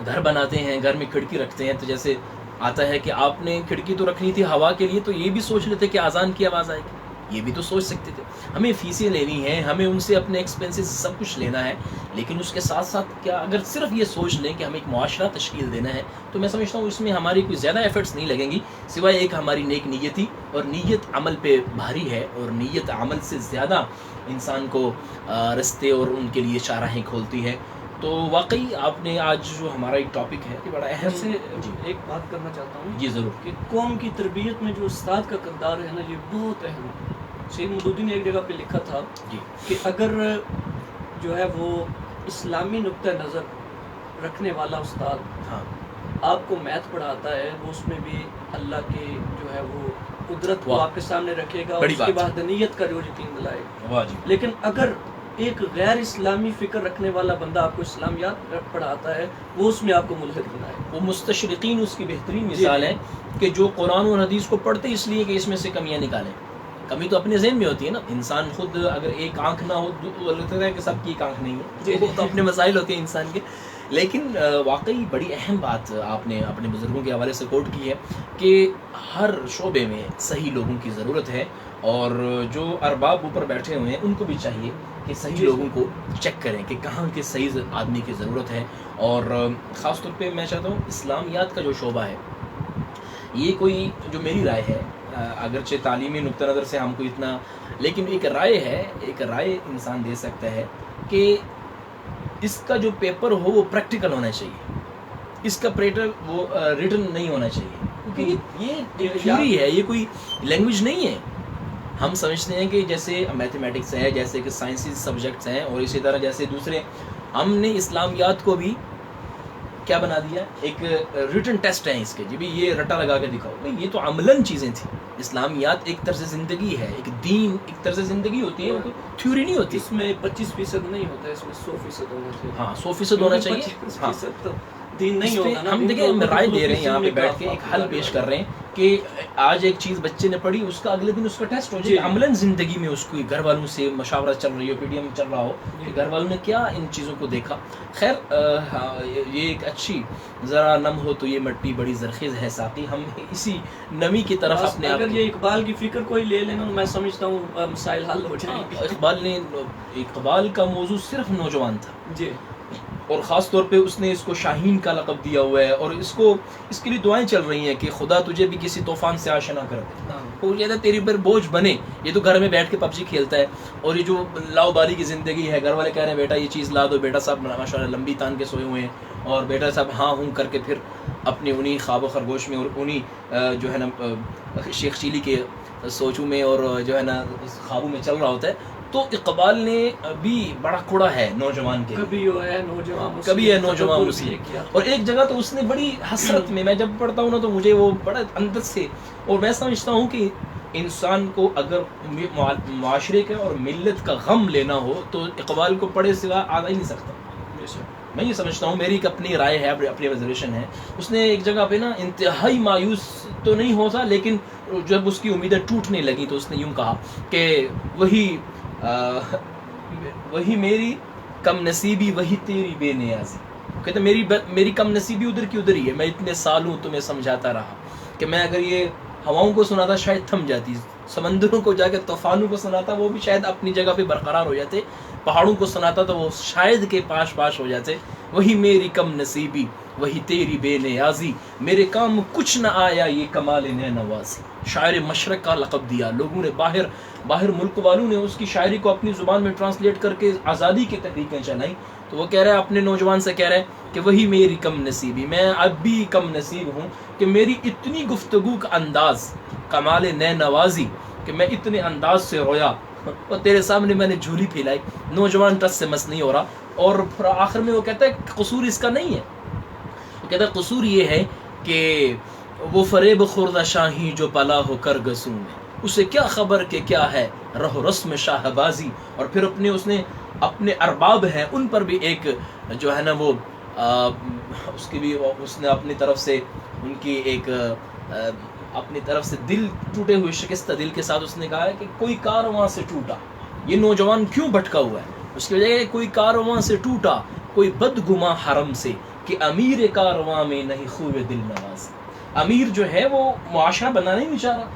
گھر بناتے ہیں، گھر میں کھڑکی رکھتے ہیں، تو جیسے آتا ہے کہ آپ نے کھڑکی تو رکھنی تھی ہوا کے لیے، تو یہ بھی سوچ لیتے کہ اذان کی آواز آئے گی، یہ بھی تو سوچ سکتے تھے. ہمیں فیسیں لینی ہیں، ہمیں ان سے اپنے ایکسپینسز سب کچھ لینا ہے، لیکن اس کے ساتھ ساتھ کیا اگر صرف یہ سوچ لیں کہ ہمیں ایک معاشرہ تشکیل دینا ہے، تو میں سمجھتا ہوں اس میں ہماری کوئی زیادہ ایفرٹس نہیں لگیں گی، سوائے ایک ہماری نیک نیتی. اور نیت عمل پہ بھاری ہے، اور نیت عمل سے زیادہ انسان کو رستے اور ان کے لیے چارہیں کھولتی ہے. تو واقعی آپ نے آج جو ہمارا ایک ٹاپک ہے کہ بڑا اہم سے ایک بات کرنا چاہتا ہوں. جی ضرور. کہ قوم کی تربیت میں جو استاد کا کردار ہے نا، یہ بہت اہم ہے. سید مودودی نے ایک جگہ پہ لکھا تھا جی کہ اگر جو ہے وہ اسلامی نقطہ نظر رکھنے والا استاد ہاں آپ کو میتھ پڑھاتا ہے، وہ اس میں بھی اللہ کے جو ہے وہ قدرت کو آپ کے سامنے رکھے گا، اور اس کی وحدانیت کا جو یقین دلائے گا. واہ جی. لیکن اگر ایک غیر اسلامی فکر رکھنے والا بندہ آپ کو اسلامیات پڑھاتا ہے، وہ اس میں آپ کو ملحد بنائے. وہ مستشرقین اس کی بہترین مثال ہے کہ جو قرآن اور حدیث کو پڑھتے اس لیے کہ اس میں سے کمیاں نکالیں. کمی تو اپنے ذہن میں ہوتی ہے نا. انسان خود اگر ایک آنکھ نہ ہو تو لگتا ہے کہ سب کی ایک آنکھ نہیں ہے، وہ تو اپنے مسائل ہوتے ہیں انسان کے. لیکن واقعی بڑی اہم بات آپ نے اپنے بزرگوں کے حوالے سے کوٹ کی ہے کہ ہر شعبے میں صحیح لوگوں کی ضرورت ہے، اور جو ارباب اوپر بیٹھے ہوئے ہیں ان کو بھی چاہیے کہ صحیح لوگوں کو چیک کریں کہ کہاں کے صحیح آدمی کی ضرورت ہے. اور خاص طور پہ میں چاہتا ہوں اسلامیات کا جو شعبہ ہے، یہ کوئی جو میری رائے ہے، اگرچہ تعلیمی نقطہ نظر سے ہم کو اتنا، لیکن ایک رائے انسان دے سکتا ہے کہ اس کا جو پیپر ہو وہ پریکٹیکل ہونا چاہیے، اس کا پیپر وہ ریٹن نہیں ہونا چاہیے، کیونکہ یہ تھیوری ہے، یہ کوئی لینگویج نہیں ہے. ہم سمجھتے ہیں کہ جیسے میتھمیٹکس ہے، جیسے کہ سائنسی سبجیکٹس ہیں، اور اسی طرح جیسے دوسرے، ہم نے اسلامیات کو بھی کیا بنا دیا، ایک ریٹن ٹیسٹ ہے اس کے، جی بھی یہ رٹا لگا کے دکھاؤ. بھائی یہ تو عملاً چیزیں تھیں. اسلامیات ایک طرز زندگی ہے، ایک دین، ایک طرز زندگی ہوتی ہے، کوئی تھیوری نہیں ہوتی. اس میں 25% نہیں ہوتا ہے، اس میں 100% ہونا چاہیے. ہاں 100% ہونا چاہیے. 25% دین نہیں ہوگا نا. ہم دیکھیں، ہم رائے دے رہے ہیں یہاں پہ بیٹھ کے، ایک حل پیش کر رہے ہیں کہ آج ایک چیز بچے نے پڑھی، اس کا اگلے دن اس کا ٹیسٹ ہو جائے. عملاً زندگی میں اس کو گھر والوں سے مشاورت چل رہی ہو، پی ڈی ایم چل رہا ہو کہ گھر والوں نے کیا ان چیزوں کو دیکھا. خیر یہ ایک اچھی، ذرا نم ہو تو یہ مٹی بڑی زرخیز ہے ساقی، ہم اسی نمی کی طرف اپنے آپ. اگر یہ اقبال کی فکر کوئی لے لینا، میں سمجھتا ہوں مسائل حل ہو جائیں گے. اقبال کا موضوع صرف نوجوان تھا. جی. اور خاص طور پہ اس نے اس کو شاہین کا لقب دیا ہوا ہے، اور اس کے لیے دعائیں چل رہی ہیں کہ خدا تجھے بھی کسی طوفان سے آشنا کر دے، وہ کہتا ہے تیری پر بوجھ بنے. یہ تو گھر میں بیٹھ کے پب جی کھیلتا ہے، اور یہ جو لاؤ باری کی زندگی ہے، گھر والے کہہ رہے ہیں بیٹا یہ چیز لا دو، بیٹا صاحب ماشاء اللہ لمبی تان کے سوئے ہوئے ہیں، اور بیٹا صاحب ہاں ہوں کر کے پھر اپنی انہی خواب و خرگوش میں اور انہی جو ہے نا شیخ چیلی کے سوچوں میں اور جو ہے نا خوابوں میں چل رہا ہوتا ہے. تو اقبال نے بھی بڑا کوڑا ہے نوجوان کے، کبھی ہے نوجوان مسلم، اور ایک جگہ تو اس نے بڑی حسرت میں، میں جب پڑھتا ہوں نا تو مجھے وہ بڑا اندر سے، اور میں سمجھتا ہوں کہ انسان کو اگر معاشرے کا اور ملت کا غم لینا ہو تو اقبال کو پڑھے سوا آ ہی نہیں سکتا. میں یہ سمجھتا ہوں، میری ایک اپنی رائے ہے، اپنی ریزرویشن ہے. اس نے ایک جگہ پہ نا انتہائی مایوس تو نہیں ہوتا، لیکن جب اس کی امیدیں ٹوٹنے لگی تو اس نے یوں کہا کہ وہی میری کم نصیبی وہی تیری بے نیازی. کہتے میری کم نصیبی ادھر کی ادھر ہی ہے. میں اتنے سالوں تمہیں سمجھاتا رہا کہ میں اگر یہ ہواؤں کو سناتا شاید تھم جاتی، سمندروں کو جا کے طوفانوں کو سناتا وہ بھی شاید اپنی جگہ پہ برقرار ہو جاتے، پہاڑوں کو سناتا تو وہ شاید کے پاش ہو جاتے. وہی میری کم نصیبی وہی تیری بے نیازی، میرے کام کچھ نہ آیا یہ کمال نوازی. شاعر مشرق کا لقب دیا. لوگوں نے باہر ملک والوں نے اس کی شاعری کو اپنی زبان میں ٹرانسلیٹ کر کے آزادی کی تحریکیں چلائیں. تو وہ کہہ رہا ہے اپنے نوجوان سے کہہ رہا ہے کہ وہی میری کم نصیبی، میں اب بھی کم نصیب ہوں کہ میری اتنی گفتگو کا انداز کمال نوازی، کہ میں اتنے انداز سے رویا اور تیرے سامنے میں نے جھولی پھیلائی. نوجوان ٹس سے مس نہیں ہو رہا. اور پھر آخر میں وہ کہتا ہے قصور اس کا نہیں ہے، وہ کہتا ہے قصور یہ ہے کہ وہ فریب خوردہ شاہی جو پلا ہو کر گسوں میں، اسے کیا خبر کہ کیا ہے رہ رسم شاہ بازی. اور پھر اس نے اپنے ارباب ہیں ان پر بھی ایک جو ہے نا وہ اس نے اپنی طرف سے ان کی ایک اپنی طرف سے دل ٹوٹے ہوئے شکستہ دل کے ساتھ اس نے کہا ہے کہ کوئی کارواں سے ٹوٹا، یہ نوجوان کیوں بھٹکا ہوا ہے؟ اس کی وجہ ہے کہ کوئی کارواں سے ٹوٹا کوئی بدگماں حرم سے، کہ امیر کارواں میں نہیں خوب دل نواز. امیر جو ہے وہ معاشرہ بنانا ہی نہیں چاہ رہا.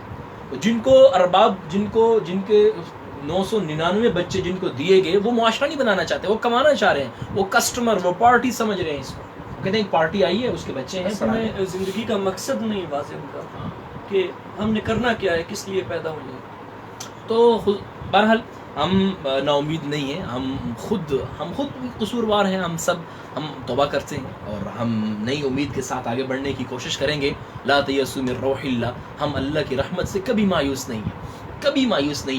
جن کو ارباب، جن کے 999 بچے جن کو دیے گئے، وہ معاشرہ نہیں بنانا چاہتے، وہ کمانا چاہ رہے ہیں، وہ کسٹمر، وہ پارٹی سمجھ رہے ہیں اس کو. کہتے ہیں ایک پارٹی آئی ہے، اس کے بچے ہیں. ہمیں زندگی کا مقصد نہیں واضح ان کا کہ ہم نے کرنا کیا ہے، کس لیے پیدا ہوئے ہیں. تو بہرحال ہم نا امید نہیں ہیں، ہم خود قصوروار ہیں. ہم توبہ کرتے ہیں اور ہم نئی امید کے ساتھ آگے بڑھنے کی کوشش کریں گے. لا تیأسوا من روح اللہ، ہم اللہ کی رحمت سے کبھی مایوس نہیں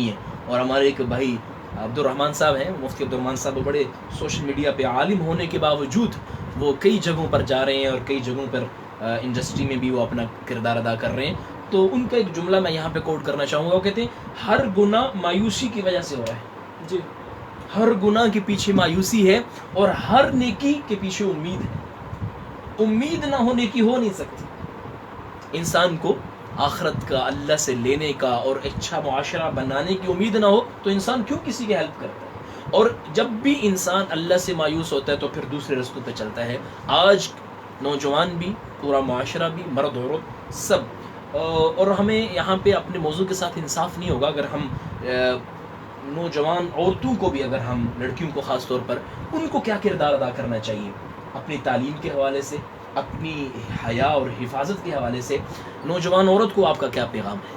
ہیں. اور ہمارے ایک بھائی عبد الرحمن صاحب ہیں، مفتی عبد الرحمن صاحب، بڑے سوشل میڈیا پہ عالم ہونے کے باوجود وہ کئی جگہوں پر جا رہے ہیں اور کئی جگہوں پر انڈسٹری میں بھی وہ اپنا کردار ادا کر رہے ہیں. تو ان کا ایک جملہ میں یہاں پہ کوٹ کرنا چاہوں گا. وہ کہتے ہیں ہر گناہ مایوسی کی وجہ سے ہو رہا ہے. جی، ہر گناہ کے پیچھے مایوسی ہے اور ہر نیکی کے پیچھے امید ہے. امید نہ ہونے کی ہو نہیں سکتی. انسان کو آخرت کا، اللہ سے لینے کا اور اچھا معاشرہ بنانے کی امید نہ ہو تو انسان کیوں کسی کی ہیلپ کرتا ہے؟ اور جب بھی انسان اللہ سے مایوس ہوتا ہے تو پھر دوسرے رستوں پہ چلتا ہے. آج نوجوان بھی، پورا معاشرہ بھی، مرد عورت سب، اور ہمیں یہاں پہ اپنے موضوع کے ساتھ انصاف نہیں ہوگا اگر ہم نوجوان عورتوں کو بھی، اگر ہم لڑکیوں کو خاص طور پر، ان کو کیا کردار ادا کرنا چاہیے اپنی تعلیم کے حوالے سے، اپنی حیا اور حفاظت کے حوالے سے. نوجوان عورت کو آپ کا کیا پیغام ہے؟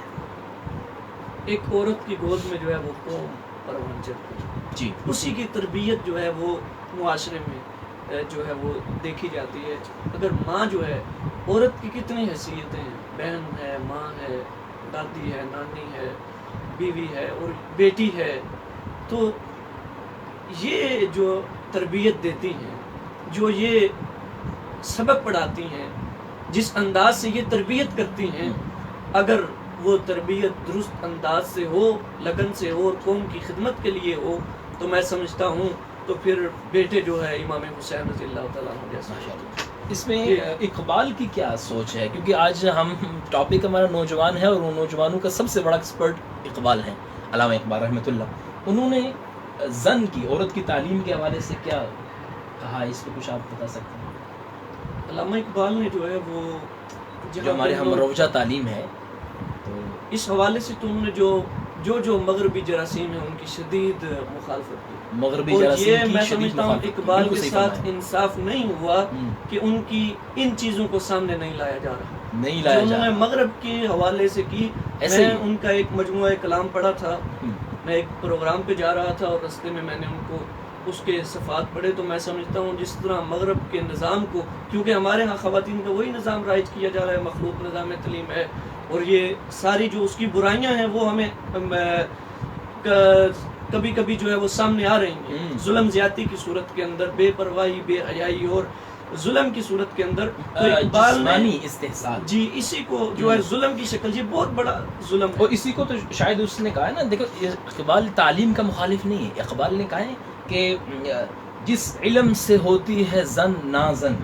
ایک عورت کی گود میں جو ہے وہ قوم پروان چڑھتی ہے. جی، اسی کی تربیت جو ہے وہ معاشرے میں جو ہے وہ دیکھی جاتی ہے. اگر ماں جو ہے، عورت کی کتنی حیثیتیں ہیں، بہن ہے، ماں ہے، دادی ہے، نانی ہے، بیوی ہے اور بیٹی ہے. تو یہ جو تربیت دیتی ہیں، جو یہ سبق پڑھاتی ہیں، جس انداز سے یہ تربیت کرتی ہیں، اگر وہ تربیت درست انداز سے ہو، لگن سے ہو اور قوم کی خدمت کے لیے ہو، تو میں سمجھتا ہوں تو پھر بیٹے جو ہے امام حسین رضی اللہ تعالیٰ عنہ جیسا. اس میں اقبال کی کیا سوچ ہے؟ کیونکہ آج ہم ٹاپک ہمارا نوجوان ہے اور وہ نوجوانوں کا سب سے بڑا ایکسپرٹ اقبال ہیں، علامہ اقبال رحمۃ اللہ. انہوں نے زن کی، عورت کی تعلیم کے حوالے سے کیا کہا؟ اس پہ کچھ آپ بتا سکتے ہیں؟ علامہ اقبال نے جو ہے وہ جو ہمارے ہم روجہ تعلیم ہے، تو اس حوالے سے تو انہوں نے جو جو مغربی جراثیم ہیں ان کی شدید مخالفت کی. مغربی اور جراثیم یہ کی میں شدید سمجھتا ہوں مخالفت. اقبال بالکل کے صحیح ساتھ فرمایا. انصاف نہیں ہوا کہ ان کی ان چیزوں کو سامنے نہیں لایا جا رہا. نہیں جو لایا انہوں جا نے رہا. مغرب کے حوالے سے کی. ایسے میں ہی. ان کا ایک مجموعہ کلام پڑھا تھا. ہم. میں ایک پروگرام پہ جا رہا تھا اور رستے میں نے ان کو اس کے صفحات پڑھے تو میں سمجھتا ہوں جس طرح مغرب کے نظام کو, کیونکہ ہمارے ہاں خواتین کا وہی نظام رائج کیا جا رہا ہے, مخلوق نظام تعلیم ہے, اور یہ ساری جو اس کی برائیاں ہیں وہ ہمیں کبھی کبھی جو ہے وہ سامنے آ رہی ہیں. ظلم زیادتی کی صورت کے اندر, بے پرواہی, بے حیائی اور ظلم کی صورت کے اندر. تو اقبال جسمانی استحصال, جی اسی کو جو ہے ظلم کی شکل, یہ بہت بڑا ظلم ہے. اور اسی کو تو شاید اس نے کہا ہے نا, دیکھو اقبال تعلیم کا مخالف نہیں ہے. اقبال نے کہا ہے کہ جس علم سے ہوتی ہے زن نازن,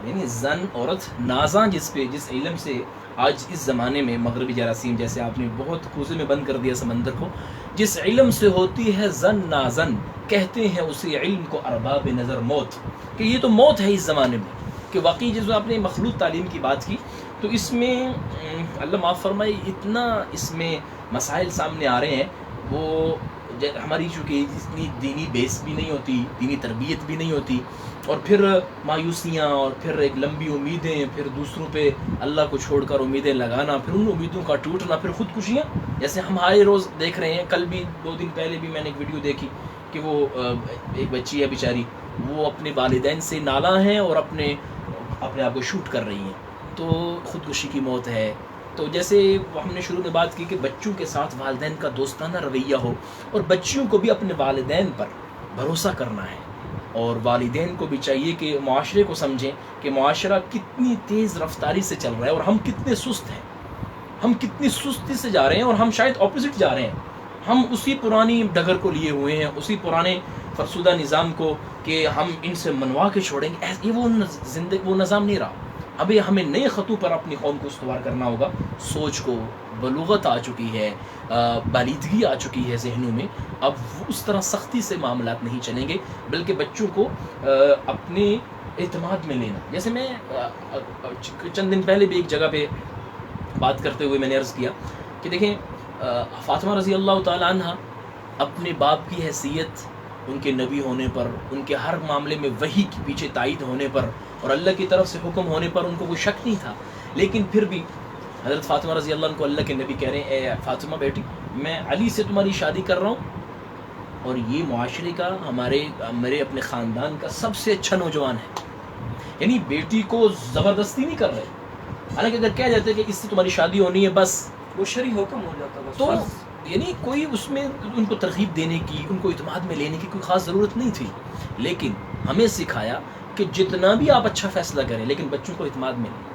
یعنی زن عورت, نازاں جس پہ, جس علم سے آج اس زمانے میں مغربی جراثیم, جیسے آپ نے بہت کوزے میں بند کر دیا سمندر کو, جس علم سے ہوتی ہے زن نازن, کہتے ہیں اسی علم کو ارباب نظر موت. کہ یہ تو موت ہے اس زمانے میں. کہ واقعی جس آپ نے مخلوط تعلیم کی بات کی, تو اس میں اللہ معاف فرمائے اتنا اس میں مسائل سامنے آ رہے ہیں. وہ ہماری چونکہ اتنی دینی بیس بھی نہیں ہوتی, دینی تربیت بھی نہیں ہوتی, اور پھر مایوسیاں, اور پھر ایک لمبی امیدیں, پھر دوسروں پہ اللہ کو چھوڑ کر امیدیں لگانا, پھر ان امیدوں کا ٹوٹنا, پھر خودکشیاں. جیسے ہم ہر روز دیکھ رہے ہیں, کل بھی 2 دن پہلے بھی میں نے ایک ویڈیو دیکھی کہ وہ ایک بچی ہے بیچاری, وہ اپنے والدین سے نالاں ہیں اور اپنے آپ کو شوٹ کر رہی ہیں, تو خودکشی کی موت ہے. تو جیسے ہم نے شروع میں بات کی کہ بچوں کے ساتھ والدین کا دوستانہ رویہ ہو, اور بچیوں کو بھی اپنے والدین پر بھروسہ کرنا ہے, اور والدین کو بھی چاہیے کہ معاشرے کو سمجھیں کہ معاشرہ کتنی تیز رفتاری سے چل رہا ہے, اور ہم کتنے سست ہیں, ہم کتنی سستی سے جا رہے ہیں, اور ہم شاید اپوزٹ جا رہے ہیں. ہم اسی پرانی ڈگر کو لیے ہوئے ہیں, اسی پرانے فرسودہ نظام کو, کہ ہم ان سے منوا کے چھوڑیں گے. یہ وہ نظام نہیں رہا. ابھی ہمیں نئے خطوں پر اپنی قوم کو استوار کرنا ہوگا. سوچ کو بلوغت آ چکی ہے, بالیدگی آ چکی ہے ذہنوں میں. اب اس طرح سختی سے معاملات نہیں چلیں گے, بلکہ بچوں کو اپنے اعتماد میں لینا. جیسے میں چند دن پہلے بھی ایک جگہ پہ بات کرتے ہوئے میں نے عرض کیا کہ دیکھیں, فاطمہ رضی اللہ تعالیٰ عنہ اپنے باپ کی حیثیت, ان کے نبی ہونے پر, ان کے ہر معاملے میں وحی کے پیچھے تائید ہونے پر, اور اللہ کی طرف سے حکم ہونے پر ان کو کوئی شک نہیں تھا. لیکن پھر بھی حضرت فاطمہ رضی اللہ عنہ کو اللہ کے نبی کہہ رہے ہیں, اے فاطمہ بیٹی, میں علی سے تمہاری شادی کر رہا ہوں, اور یہ معاشرے کا, میرے اپنے خاندان کا سب سے اچھا نوجوان ہے. یعنی بیٹی کو زبردستی نہیں کر رہے. حالانکہ اگر کہہ جاتے کہ اس سے تمہاری شادی ہونی ہے بس, وہ شرعی حکم ہو جاتا بس. تو یعنی کوئی اس میں ان کو ترغیب دینے کی, ان کو اعتماد میں لینے کی کوئی خاص ضرورت نہیں تھی. لیکن ہمیں سکھایا کہ جتنا بھی آپ اچھا فیصلہ کریں, لیکن بچوں کو اعتماد میں لیں,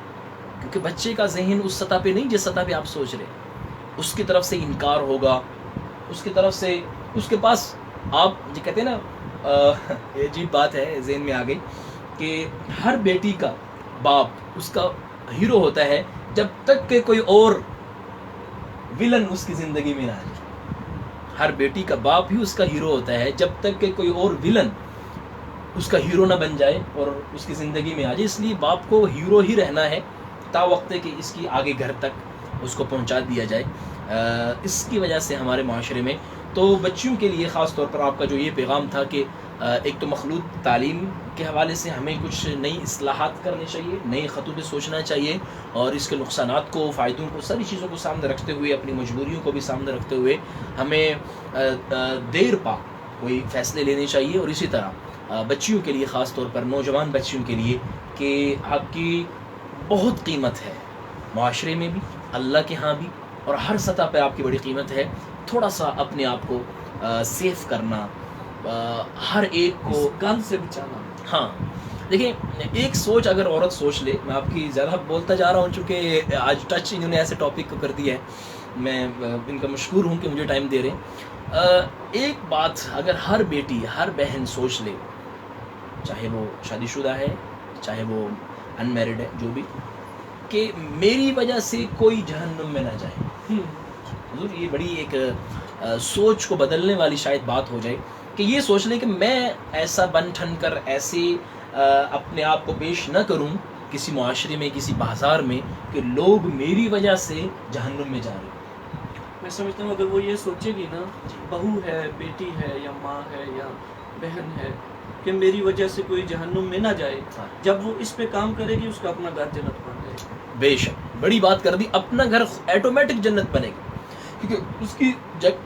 کیونکہ بچے کا ذہن اس سطح پہ نہیں جس سطح پہ آپ سوچ رہے. اس کی طرف سے انکار ہوگا, اس کی طرف سے, اس کے پاس, آپ جو کہتے ہیں نا, یہ عجیب بات ہے ذہن میں آ گئی کہ ہر بیٹی کا باپ اس کا ہیرو ہوتا ہے جب تک کہ کوئی اور ولن اس کی زندگی میں نہ آ جائے. ہر بیٹی کا باپ ہی اس کا ہیرو ہوتا ہے جب تک کہ کوئی اور ولن اس کا ہیرو نہ بن جائے اور اس کی زندگی میں آ جائے. اس لیے باپ کو ہیرو ہی رہنا ہے تا وقت کہ اس کی آگے گھر تک اس کو پہنچا دیا جائے. اس کی وجہ سے ہمارے معاشرے میں تو بچیوں کے لیے خاص طور پر آپ کا جو یہ پیغام تھا کہ ایک تو مخلوط تعلیم کے حوالے سے ہمیں کچھ نئی اصلاحات کرنی چاہیے, نئے خطوں پہ سوچنا چاہیے, اور اس کے نقصانات کو, فائدوں کو, ساری چیزوں کو سامنے رکھتے ہوئے, اپنی مجبوریوں کو بھی سامنے رکھتے ہوئے ہمیں دیر پا کوئی فیصلے لینے چاہیے. اور اسی طرح بچیوں کے لیے, خاص طور پر نوجوان بچیوں کے لیے, کہ آپ کی بہت قیمت ہے معاشرے میں بھی, اللہ کے ہاں بھی, اور ہر سطح پہ آپ کی بڑی قیمت ہے. تھوڑا سا اپنے آپ کو سیف کرنا, ہر ایک کو گن سے بچانا. ہاں دیکھیں, ایک سوچ اگر عورت سوچ لے, میں آپ کی زیادہ بولتا جا رہا ہوں چونکہ آج ٹچ انہوں نے ایسے ٹاپک کو کر دیا ہے, میں ان کا مشکور ہوں کہ مجھے ٹائم دے رہے ہیں. ایک بات اگر ہر بیٹی, ہر بہن سوچ لے, چاہے وہ شادی شدہ ہے, چاہے وہ ان میرڈ ہے, جو بھی, کہ میری وجہ سے کوئی جہنم میں نہ جائے. حضور یہ بڑی ایک سوچ کو بدلنے والی شاید بات ہو جائے کہ یہ سوچ لیں کہ میں ایسا بن ٹھن کر ایسے اپنے آپ کو پیش نہ کروں کسی معاشرے میں, کسی بازار میں, کہ لوگ میری وجہ سے جہنم میں جا رہے ہیں. میں سمجھتا ہوں اگر وہ یہ سوچے گی نا، بہو ہے، بیٹی ہے، یا ماں ہے، یا بہن ہے، کہ میری وجہ سے کوئی جہنم میں نہ جائے، جب وہ اس پہ کام کرے گی اس کا اپنا گھر جنت بن جائے گا۔ بے شک بڑی بات کر دی، اپنا گھر ایٹومیٹک جنت بنے گا، کیونکہ اس کی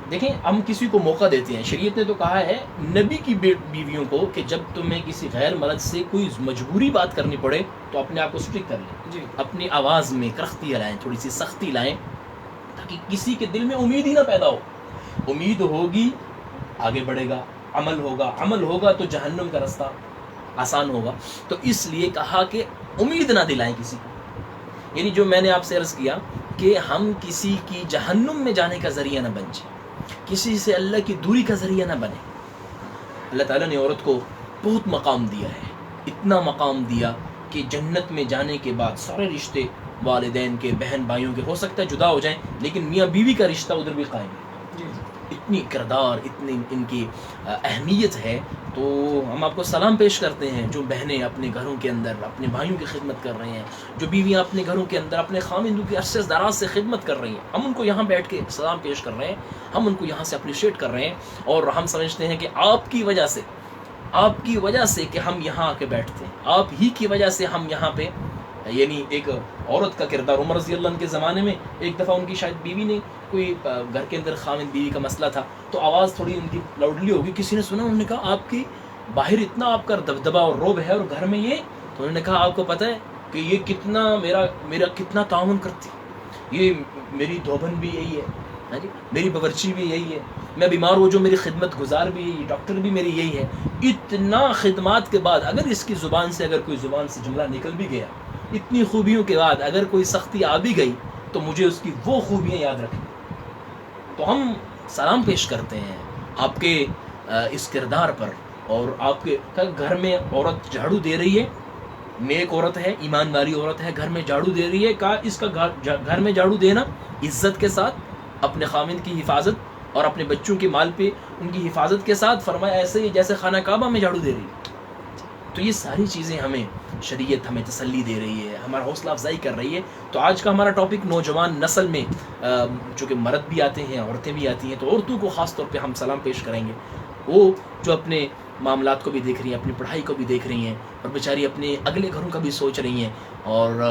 دیکھیں ہم کسی کو موقع دیتے ہیں، شریعت نے تو کہا ہے نبی کی بیویوں کو کہ جب تمہیں کسی غیر مرد سے کوئی مجبوری بات کرنی پڑے تو اپنے آپ کو اسٹرک کر لیں، جی اپنی آواز میں کرختی لائیں، تھوڑی سی سختی لائیں، تاکہ کسی کے دل میں امید ہی نہ پیدا ہو۔ امید ہوگی آگے بڑھے گا، عمل ہوگا تو جہنم کا رستہ آسان ہوگا۔ تو اس لیے کہا کہ امید نہ دلائیں کسی کو، یعنی جو میں نے آپ سے عرض کیا کہ ہم کسی کی جہنم میں جانے کا ذریعہ نہ بن جائیں، کسی سے اللہ کی دوری کا ذریعہ نہ بنے۔ اللہ تعالیٰ نے عورت کو بہت مقام دیا ہے، اتنا مقام دیا کہ جنت میں جانے کے بعد سارے رشتے والدین کے، بہن بھائیوں کے ہو سکتا ہے جدا ہو جائیں، لیکن میاں بیوی کا رشتہ ادھر بھی قائم ہے۔ جی اتنی کردار، اتنی ان کی اہمیت ہے۔ تو ہم آپ کو سلام پیش کرتے ہیں جو بہنیں اپنے گھروں کے اندر اپنے بھائیوں کی خدمت کر رہے ہیں، جو بیویاں اپنے گھروں کے اندر اپنے خاوندوں کی عرصے دراز سے خدمت کر رہی ہیں، ہم ان کو یہاں بیٹھ کے سلام پیش کر رہے ہیں، ہم ان کو یہاں سے اپریشیٹ کر رہے ہیں، اور ہم سمجھتے ہیں کہ آپ کی وجہ سے کہ ہم یہاں آ کے بیٹھتے ہیں، آپ ہی کی وجہ سے ہم یہاں پہ، یعنی ایک عورت کا کردار۔ عمر رضی اللہ عنہ کے زمانے میں ایک دفعہ ان کی شاید بیوی نے کوئی گھر کے اندر خاوند بیوی کا مسئلہ تھا، تو آواز تھوڑی ان کی لاؤڈلی ہوگی، کسی نے سنا، انہوں نے کہا آپ کی باہر اتنا آپ کا دبدبا اور روب ہے اور گھر میں یہ، تو انہوں نے کہا آپ کو پتہ ہے کہ یہ کتنا میرا کتنا تعاون کرتی، یہ میری دھوبن بھی یہی ہے، ہاں جی، میری باورچی بھی یہی ہے، میں بیمار ہوں جو میری خدمت گزار بھی یہی، ڈاکٹر بھی میری یہی ہے۔ اتنا خدمات کے بعد اگر اس کی زبان سے جملہ نکل بھی گیا، اتنی خوبیوں کے بعد اگر کوئی سختی آ بھی گئی تو مجھے اس کی وہ خوبیاں یاد رکھیں۔ تو ہم سلام پیش کرتے ہیں آپ کے اس کردار پر، اور آپ کے گھر میں عورت جھاڑو دے رہی ہے، نیک عورت ہے، ایمان والی عورت ہے، گھر میں جھاڑو دے رہی ہے، کہا اس کا گھر میں جھاڑو دینا عزت کے ساتھ، اپنے خاوند کی حفاظت اور اپنے بچوں کے مال پہ ان کی حفاظت کے ساتھ، فرمایا ایسے ہی جیسے خانہ کعبہ میں جھاڑو دے رہی ہے۔ تو یہ ساری چیزیں ہمیں شریعت ہمیں تسلی دے رہی ہے، ہمارا حوصلہ افزائی کر رہی ہے۔ تو آج کا ہمارا ٹاپک نوجوان نسل میں چونکہ مرد بھی آتے ہیں، عورتیں بھی آتی ہیں، تو عورتوں کو خاص طور پہ ہم سلام پیش کریں گے، وہ جو اپنے معاملات کو بھی دیکھ رہی ہیں، اپنی پڑھائی کو بھی دیکھ رہی ہیں، اور بیچاری اپنے اگلے گھروں کا بھی سوچ رہی ہیں، اور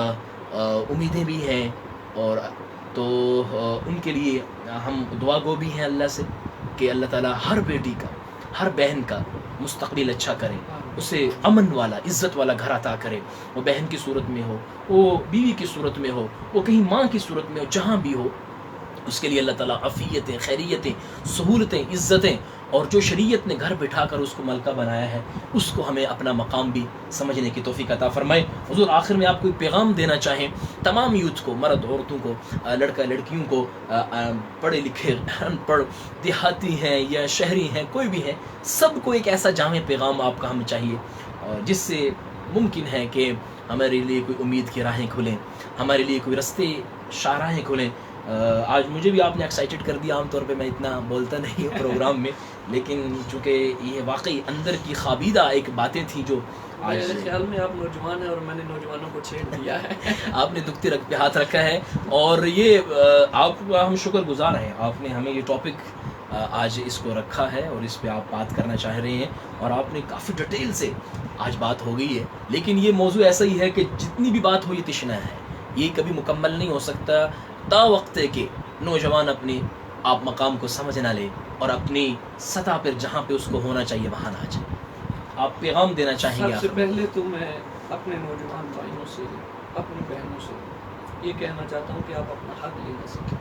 امیدیں بھی ہیں، اور تو ان کے لیے ہم دعا گو بھی ہیں اللہ سے کہ اللہ تعالیٰ ہر بیٹی کا، ہر بہن کا مستقبل اچھا کرے، اسے امن والا، عزت والا گھر عطا کرے، وہ بہن کی صورت میں ہو، وہ بیوی کی صورت میں ہو، وہ کہیں ماں کی صورت میں ہو، جہاں بھی ہو، اس کے لیے اللہ تعالیٰ عافیتیں، خیریتیں، سہولتیں، عزتیں، اور جو شریعت نے گھر بٹھا کر اس کو ملکہ بنایا ہے، اس کو ہمیں اپنا مقام بھی سمجھنے کی توفیق عطا فرمائے۔ حضور آخر میں آپ کوئی پیغام دینا چاہیں تمام یوتھ کو، مرد عورتوں کو، لڑکا لڑکیوں کو، پڑھے لکھے ان پڑھ، دیہاتی ہیں یا شہری ہیں، کوئی بھی ہے، سب کو ایک ایسا جامع پیغام آپ کا ہمیں چاہیے جس سے ممکن ہے کہ ہمارے لیے کوئی امید کی راہیں کھلیں، ہمارے لیے کوئی رستے شاہراہیں کھلیں۔ آج مجھے بھی آپ نے ایکسائٹڈ کر دیا، عام طور پہ میں اتنا بولتا نہیں ہوں پروگرام میں، لیکن چونکہ یہ واقعی اندر کی خوابیدہ ایک باتیں تھیں جو آج میرے خیال میں آپ نوجوان ہیں اور میں نے نوجوانوں کو چھیڑ دیا ہے۔ آپ نے دکھتے رکھ پہ ہاتھ رکھا ہے، اور یہ آپ کا ہم شکر گزار ہیں، آپ نے ہمیں یہ ٹاپک آج اس کو رکھا ہے اور اس پہ آپ بات کرنا چاہ رہے ہیں، اور آپ نے کافی ڈیٹیل سے آج بات ہو گئی ہے۔ لیکن یہ موضوع ایسا ہی ہے کہ جتنی بھی بات ہو یہ تشنہ ہے، یہ کبھی مکمل نہیں ہو سکتا تا وقت ہے کہ نوجوان اپنی آپ مقام کو سمجھ نہ لے اور اپنی سطح پر جہاں پہ اس کو ہونا چاہیے وہاں نہ جائے۔ آپ پیغام دینا چاہیں گے؟ سب سے پہلے تو میں اپنے نوجوان بھائیوں سے، اپنی بہنوں سے یہ کہنا چاہتا ہوں کہ آپ اپنا حق لینا سیکھیں۔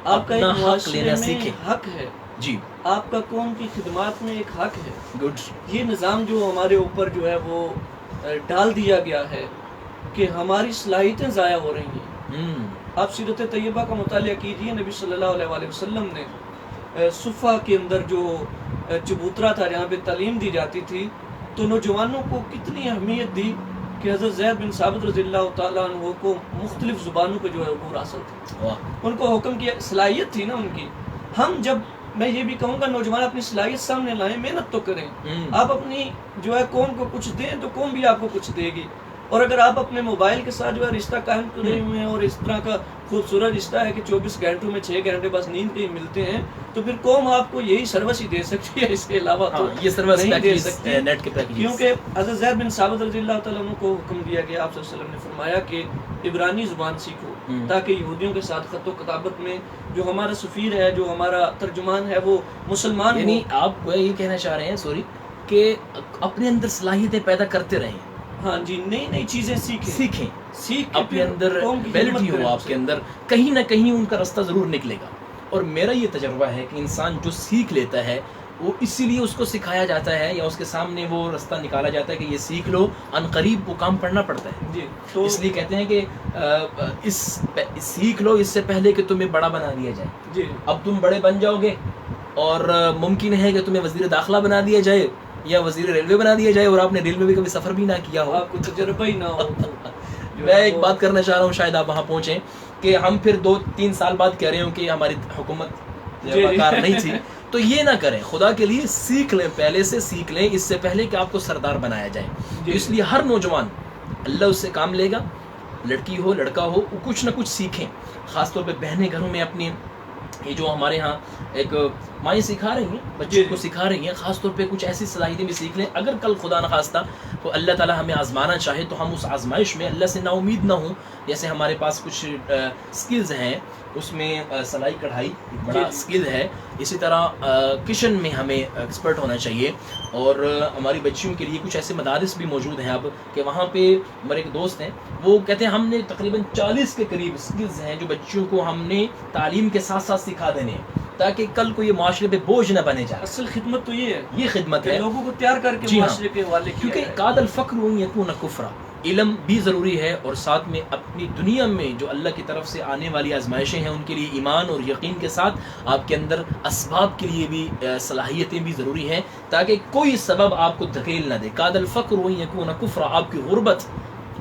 آپ کا ایک معاشرے میں حق ہے، جی، آپ کا قوم کی خدمات میں ایک حق ہے۔ گڈ۔ یہ نظام جو ہمارے اوپر جو ہے وہ ڈال دیا گیا ہے کہ ہماری صلاحیتیں ضائع ہو رہی ہیں۔ آپ سیرت طیبہ کا مطالعہ کیجئے، نبی صلی اللہ علیہ وسلم نے صفہ کے اندر جو چبوترا تھا جہاں پہ تعلیم دی جاتی تھی، تو نوجوانوں کو کتنی اہمیت دی کہ حضرت زید بن ثابت رضی اللہ تعالیٰ عنہ کو مختلف زبانوں پہ جو ہے عبور حاصل تھی، ان کو حکم کی صلاحیت تھی نا ان کی۔ ہم جب، میں یہ بھی کہوں گا، نوجوان اپنی صلاحیت سامنے لائیں، محنت تو کریں، آپ اپنی جو ہے قوم کو کچھ دیں تو قوم بھی آپ کو کچھ دے گی۔ اور اگر آپ اپنے موبائل کے ساتھ جو ہے رشتہ قائم کرے ہوئے ہیں اور اس طرح کا خوبصورت رشتہ ہے کہ 24 گھنٹوں میں 6 گھنٹے بس نیند کے ہی ملتے ہیں، تو پھر قوم آپ کو یہی سروس ہی دے سکتی ہے، اس کے علاوہ تو یہ سروس نہیں دے سکتی، نیٹ کے پیکیج، کیونکہ حضرت زید بن ثابت رضی اللہ تعالیٰ عنہ کو حکم دیا گیا، آپ صلی اللہ علیہ وسلم نے فرمایا کہ عبرانی زبان سیکھو تاکہ یہودیوں کے ساتھ خط و کتابت میں جو ہمارا سفیر ہے، جو ہمارا ترجمان ہے، وہ مسلمان یعنی آپ یہ کہنا چاہ رہے ہیں سوری کہ اپنے اندر صلاحیتیں پیدا کرتے رہیں، ہاں جی، نئی نئی چیزیں سیکھیں سیکھ اپنے اندر ایبلٹی ہو آپ کے اندر، کہیں نہ کہیں ان کا رستہ ضرور نکلے گا. اور میرا یہ تجربہ ہے کہ انسان جو سیکھ لیتا ہے وہ اسی لیے اس کو سکھایا جاتا ہے یا اس کے سامنے وہ رستہ نکالا جاتا ہے کہ یہ سیکھ لو، ان قریب وہ کام پڑھنا پڑتا ہے جی. تو اس لیے کہتے ہیں کہ سیکھ لو اس سے پہلے کہ تمہیں بڑا بنا دیا جائے. جی اب تم بڑے بن جاؤ گے اور ممکن ہے کہ تمہیں وزیر داخلہ بنا دیا جائے یا وزیر ریلوے بنا دیا جائے اور آپ نے ریلوے میں کبھی سفر بھی نہ کیا ہو، آپ کو تجربہ ہی نہ ہو. میں ایک بات کرنا چاہ رہا ہوں، شاید آپ وہاں پہنچیں کہ ہم پھر 2-3 سال بعد کہہ رہے ہوں کہ ہماری حکومت کار نہیں تھی. تو یہ نہ کریں، خدا کے لیے سیکھ لیں، پہلے سے سیکھ لیں اس سے پہلے کہ آپ کو سردار بنایا جائے. اس لیے ہر نوجوان اللہ اس سے کام لے گا، لڑکی ہو لڑکا ہو، وہ کچھ نہ کچھ سیکھیں. خاص طور پہ بہنیں گھروں میں اپنی، یہ جو ہمارے ہاں ایک مائیں سکھا رہی ہیں، بچوں کو سکھا رہی ہیں، خاص طور پہ کچھ ایسی صلاحیتیں بھی سیکھ لیں. اگر کل خدا نخواستہ تو اللہ تعالیٰ ہمیں آزمانا چاہے تو ہم اس آزمائش میں اللہ سے نا امید نہ ہوں. جیسے ہمارے پاس کچھ سکلز ہیں، اس میں سلائی کڑھائی ایک بڑا سکل ہے، اسی طرح کچن میں ہمیں ایکسپرٹ ہونا چاہیے. اور ہماری بچیوں کے لیے کچھ ایسے مدارس بھی موجود ہیں اب کہ وہاں پہ ہمارے ایک دوست ہیں، وہ کہتے ہیں ہم نے تقریباً 40 کے قریب سکلز ہیں جو بچیوں کو ہم نے تعلیم کے ساتھ ساتھ سکھا دینے ہیں تاکہ کل کو یہ معاشرے پہ بوجھ نہ بنے جائے. اصل خدمت تو یہ ہے، یہ خدمت کہ ہے، لوگوں کو تیار کر کے معاشرے کے حوالے کیا کیونکہ جائے. قاد الفقر یکون کفرا، علم بھی ضروری ہے اور ساتھ میں اپنی دنیا میں جو اللہ کی طرف سے آنے والی آزمائشیں ہیں ان کے لیے ایمان اور یقین کے ساتھ آپ کے اندر اسباب کے لیے بھی صلاحیتیں بھی ضروری ہیں تاکہ کوئی سبب آپ کو دھکیل نہ دے. قاد الفقر یکون کفرا، آپ کی غربت،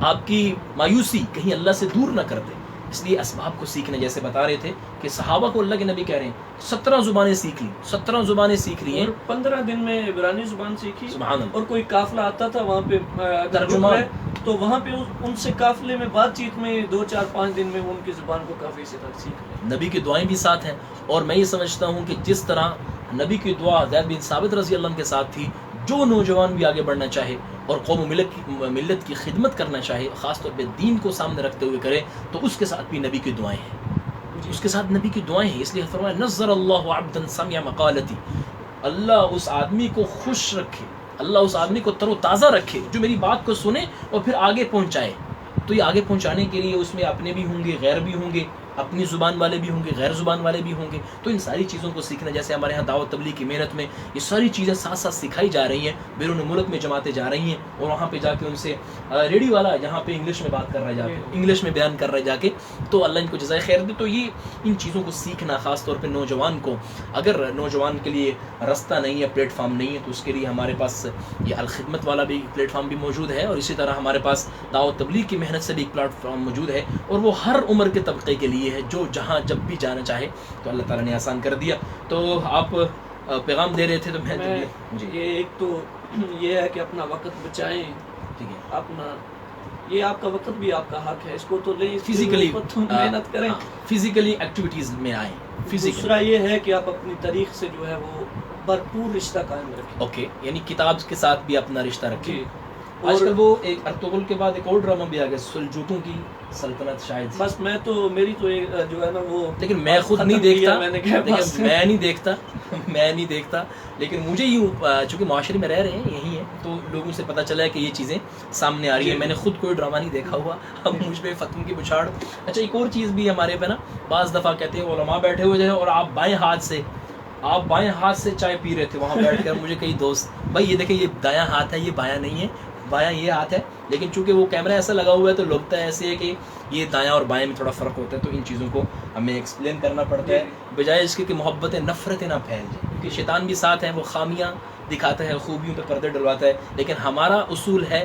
آپ کی مایوسی کہیں اللہ سے دور نہ کر دے. اس لیے اسباب کو سیکھنے، جیسے بتا رہے تھے کہ صحابہ کو اللہ کے نبی کہہ رہے ہیں 17 زبانیں سیکھ لی، 17 زبانیں سیکھ لی ہیں، اور 15 دن میں عبرانی زبان سیکھی. سبحان اللہ. اور کوئی قافلہ آتا تھا وہاں پہ ترجمہ ہے تو وہاں پہ ان سے قافلے میں بات چیت میں 2-4-5 دن میں ان کی زبان کو کافی سے تک سیکھ لیں. نبی کی دعائیں بھی ساتھ ہیں. اور میں یہ سمجھتا ہوں کہ جس طرح نبی کی دعا زید بن ثابت رضی اللہ عنہ کے ساتھ تھی، جو نوجوان بھی آگے بڑھنا چاہے اور قوم و ملت کی خدمت کرنا چاہے، خاص طور پہ دین کو سامنے رکھتے ہوئے کرے، تو اس کے ساتھ بھی نبی کی دعائیں ہیں، اس کے ساتھ نبی کی دعائیں ہیں. اس لیے فرمایا نظر اللہ عبدا سمع مقالتی، اللہ اس آدمی کو خوش رکھے، اللہ اس آدمی کو تر و تازہ رکھے جو میری بات کو سنے اور پھر آگے پہنچائے. تو یہ آگے پہنچانے کے لیے اس میں اپنے بھی ہوں گے، غیر بھی ہوں گے، اپنی زبان والے بھی ہوں گے، غیر زبان والے بھی ہوں گے. تو ان ساری چیزوں کو سیکھنا، جیسے ہمارے ہاں دعوت تبلیغ کی محنت میں یہ ساری چیزیں ساتھ ساتھ سکھائی جا رہی ہیں، بیرون ملک میں جماعتیں جا رہی ہیں اور وہاں پہ جا کے ان سے ریڈی والا جہاں پہ انگلش میں بات کر رہا ہے جا کے انگلش میں بیان کر رہا ہے جا کے، تو اللہ ان کو جزائے خیر دے. تو یہ ان چیزوں کو سیکھنا، خاص طور پہ نوجوان کو، اگر نوجوان کے لیے رستہ نہیں ہے، پلیٹ فارم نہیں ہے، تو اس کے لیے ہمارے پاس یہ الخدمت والا بھی پلیٹ فارم بھی موجود ہے، اور اسی طرح ہمارے پاس دعوت تبلیغ کی محنت سے بھی ایک پلیٹ فارم موجود ہے، اور وہ ہر عمر کے طبقے کے لیے ہے، جو جہاں جب بھی جانا چاہے تو اللہ تعالیٰ نے آسان کر دیا. تو آپ پیغام دے رہے تھے تو میں جی یہ ایک تو یہ ہے کہ اپنا وقت بچائیں، ٹھیک ہے، اپنا یہ آپ کا وقت بھی آپ کا حق ہے، اس کو تو لیں، فزیکلی محنت کریں، فزیکلی ایکٹیویٹیز میں آئیں. دوسرا یہ ہے کہ آپ اپنی تاریخ سے جو ہے وہ بھرپور رشتہ قائم رکھیں. اوکے، یعنی کتاب کے ساتھ بھی اپنا رشتہ رکھیں. جی. آج کل وہ ایک ارطغرل کے بعد ایک اور ڈرامہ بھی آ گیا، سلجوقوں کی سلطنت شاید. بس میں تو میری تو جو ہے نا وہ، لیکن میں خود نہیں دیکھتا، میں نے کہا میں نہیں دیکھتا لیکن مجھے یوں چونکہ معاشرے میں رہ رہے ہیں، یہی ہے، تو لوگوں سے پتہ چلا ہے کہ یہ چیزیں سامنے آ رہی ہیں. میں نے خود کوئی ڈرامہ نہیں دیکھا ہوا، اب مجھ پہ فتووں کی بچھاڑ. اچھا، ایک اور چیز بھی ہمارے پہ نا بعض دفعہ کہتے ہیں علماء بیٹھے ہوئے ہیں اور آپ بائیں ہاتھ سے چائے پی رہے تھے وہاں بیٹھ کر. مجھے کئی دوست، بھائی یہ دیکھیں، یہ دایاں ہاتھ ہے، یہ بایاں نہیں ہے، بایاں یہ ہاتھ ہے، لیکن چونکہ وہ کیمرہ ایسا لگا ہوا ہے تو لگتا ہے ایسے ہے کہ یہ دایاں اور بایاں میں تھوڑا فرق ہوتا ہے. تو ان چیزوں کو ہمیں ایکسپلین کرنا پڑتا ہے، بجائے اس کے کہ محبتیں نفرتیں نہ پھیل جائیں، کیونکہ شیطان بھی ساتھ ہے، وہ خامیاں دکھاتا ہے، خوبیوں پہ پردے ڈلواتا ہے. لیکن ہمارا اصول ہے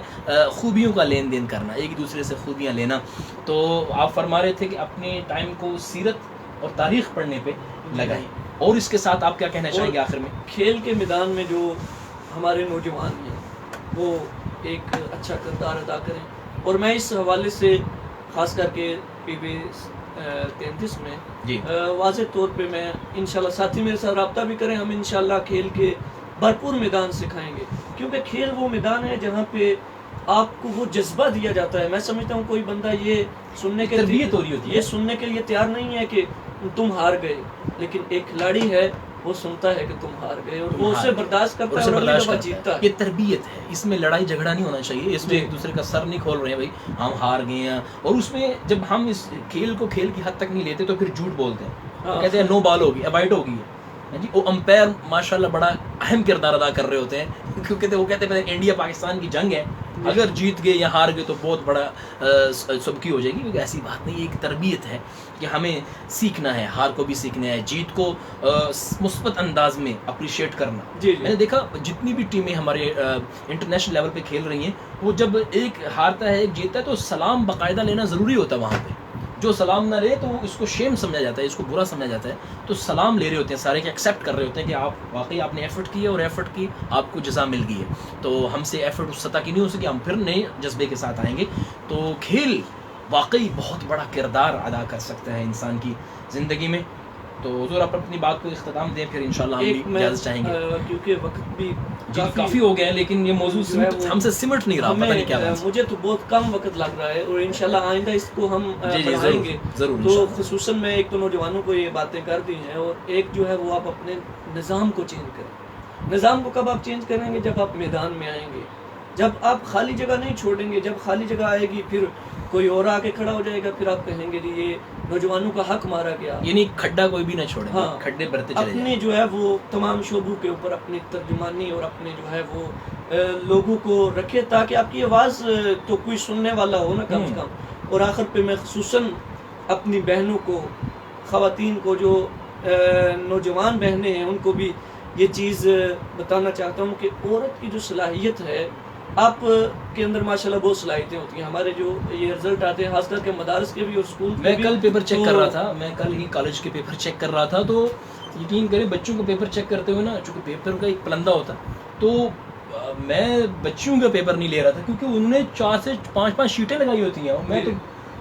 خوبیوں کا لین دین کرنا، ایک دوسرے سے خوبیاں لینا. تو آپ فرما رہے تھے کہ اپنے ٹائم کو سیرت اور تاریخ پڑھنے پہ لگائیں. اور اس کے ساتھ آپ کیا کہنا چاہیں گے آخر میں؟ کھیل کے میدان میں جو ہمارے نوجوان ہیں وہ ایک اچھا کردار ادا کریں، اور میں اس حوالے سے خاص کر کے پی بی 33 میں جی واضح طور پہ میں انشاءاللہ ساتھی میرے ساتھ رابطہ بھی کریں، ہم انشاءاللہ کھیل کے بھرپور میدان سکھائیں گے، کیونکہ کھیل وہ میدان ہے جہاں پہ آپ کو وہ جذبہ دیا جاتا ہے۔ میں سمجھتا ہوں کوئی بندہ یہ سننے کے تربیت ہو رہی ہوتی ہے، یہ سننے کے لیے تیار نہیں ہے کہ تم ہار گئے، لیکن ایک کھلاڑی ہے وہ سنتا ہے کہ تم ہار گئے اور وہ اسے برداشت کرتا ہے اور اگلی دفعہ جیتتا ہے۔ یہ تربیت ہے، اس میں لڑائی جھگڑا نہیں ہونا چاہیے، اس میں ایک دوسرے کا سر نہیں کھول رہے ہیں بھائی ہم ہار گئے ہیں، اور اس میں جب ہم اس کھیل کو کھیل کی حد تک نہیں لیتے تو پھر جھوٹ بولتے ہیں، کہتے ہیں نو بال ہوگی، اوائڈ ہوگی، جی وہ امپائر ماشاءاللہ بڑا اہم کردار ادا کر رہے ہوتے ہیں، کیونکہ وہ کہتے ہیں انڈیا پاکستان کی جنگ ہے، اگر جیت گئے یا ہار گئے تو بہت بڑا سبکی ہو جائے گی، کیونکہ ایسی بات نہیں، ایک تربیت ہے کہ ہمیں سیکھنا ہے، ہار کو بھی سیکھنا ہے، جیت کو مثبت انداز میں اپریشیٹ کرنا۔ میں نے دیکھا جتنی بھی ٹیمیں ہمارے انٹرنیشنل لیول پہ کھیل رہی ہیں، وہ جب ایک ہارتا ہے ایک جیتتا ہے تو سلام باقاعدہ لینا ضروری ہوتا ہے، وہاں پہ جو سلام نہ لے تو اس کو شیم سمجھا جاتا ہے، اس کو برا سمجھا جاتا ہے، تو سلام لے رہے ہوتے ہیں سارے، کہ ایکسیپٹ کر رہے ہوتے ہیں کہ آپ واقعی آپ نے ایفرٹ کی ہے اور ایفرٹ کی آپ کو جزا مل گئی ہے، تو ہم سے ایفرٹ اس سطح کی نہیں ہو سکی، ہم پھر نئے جذبے کے ساتھ آئیں گے۔ تو کھیل واقعی بہت بڑا کردار ادا کر سکتا ہے انسان کی زندگی میں۔ تو حضور آپ اپنی بات کو اختتام دیں، پھر انشاءاللہ ہم بھی اجازت چاہیں گے، کیونکہ وقت بھی کافی ہو گیا ہے، لیکن یہ موضوع ہم سے سمٹ نہیں رہا، پتہ نہیں کیا بات۔ مجھے تو بہت کم وقت لگ رہا ہے اور انشاءاللہ آئندہ اس کو ہم بڑھائیں گے ضرور، تو خصوصاً میں ایک تو نوجوانوں کو یہ باتیں کر دی ہیں، اور ایک جو ہے وہ آپ اپنے نظام کو چینج کریں۔ نظام کو کب آپ چینج کریں گے؟ جب آپ میدان میں آئیں گے، جب آپ خالی جگہ نہیں چھوڑیں گے، جب خالی جگہ آئے گی پھر کوئی اور آ کے کھڑا ہو جائے گا، پھر آپ کہیں گے جی یہ نوجوانوں کا حق مارا گیا، یعنی کھڈا کوئی بھی نہ چھوڑے، ہاں کھڈے بھرتے چلے اپنے جو ہے وہ تمام شعبوں کے اوپر اپنی ترجمانی اور اپنے جو ہے وہ لوگوں کو رکھے، تاکہ آپ کی آواز تو کوئی سننے والا ہو نا کم سے کم۔ اور آخر پہ میں خصوصاً اپنی بہنوں کو، خواتین کو، جو نوجوان بہنیں ہیں، ان کو بھی یہ چیز بتانا چاہتا ہوں کہ عورت کی جو صلاحیت ہے، آپ کے اندر ماشاءاللہ بہت صلاحیتیں ہوتی ہیں۔ ہمارے جو یہ رزلٹ آتے ہیں خاص کر کے مدارس کے بھی اور اسکول کے بھی، میں کل پیپر چیک کر رہا تھا، میں کل ہی کالج کے پیپر چیک کر رہا تھا، تو یقین کریں بچوں کو پیپر چیک کرتے ہوئے نا، چونکہ پیپر کا ایک پلندہ ہوتا، تو میں بچوں کا پیپر نہیں لے رہا تھا، کیونکہ انہوں نے 4 سے 5 شیٹیں لگائی ہوتی ہیں، میں تو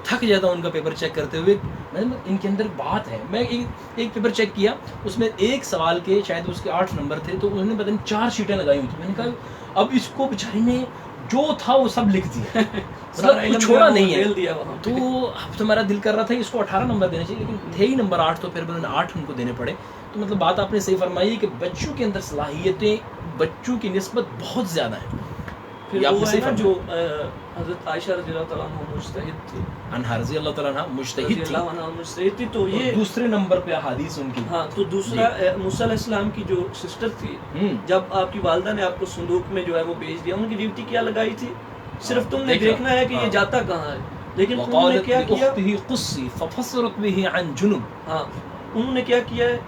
تھک جاتا ہوں ان کا پیپر چیک کرتے ہوئے، ان کے اندر بات ہے۔ میں ایک پیپر چیک کیا، اس میں ایک سوال کے شاید اس کے 8 نمبر تھے، تو انہوں نے پتہ نہیں 4 شیٹیں لگائی ہوئی تھی۔ میں نے کہا اب اس کو بیچاری نے جو تھا وہ سب لکھ دیا، مطلب چھوڑا نہیں ہے، تو اب تو میرا دل کر رہا تھا اس کو 18 نمبر دینے چاہیے، لیکن تھے ہی نمبر 8، تو پھر انہوں نے 8 ان کو دینے پڑے۔ تو مطلب بات آپ نے صحیح فرمائی کہ بچوں کے اندر صلاحیتیں بچوں کی نسبت بہت زیادہ ہیں۔ پھر وہ ہے نا جو حضرت عائشہ رضی اللہ تعالیٰ عنہ مجتہد تھی، عنہا رضی اللہ تعالیٰ عنہ مجتہد تھی، تو یہ دوسرے نمبر پہ احادیث ان کی، ہاں تو دوسرا موسیٰ علیہ السلام کی جو سسٹر تھی، جب آپ کی والدہ نے آپ کو صندوق میں جو ہے وہ بھیج دیا، ان کی ڈیوٹی کیا لگائی تھی؟ صرف تم نے دیکھنا ہے کہ یہ جاتا کہاں ہے، لیکن انہوں نے کیا کیا؟ ہاں انہوں نے کیا کیا ہے؟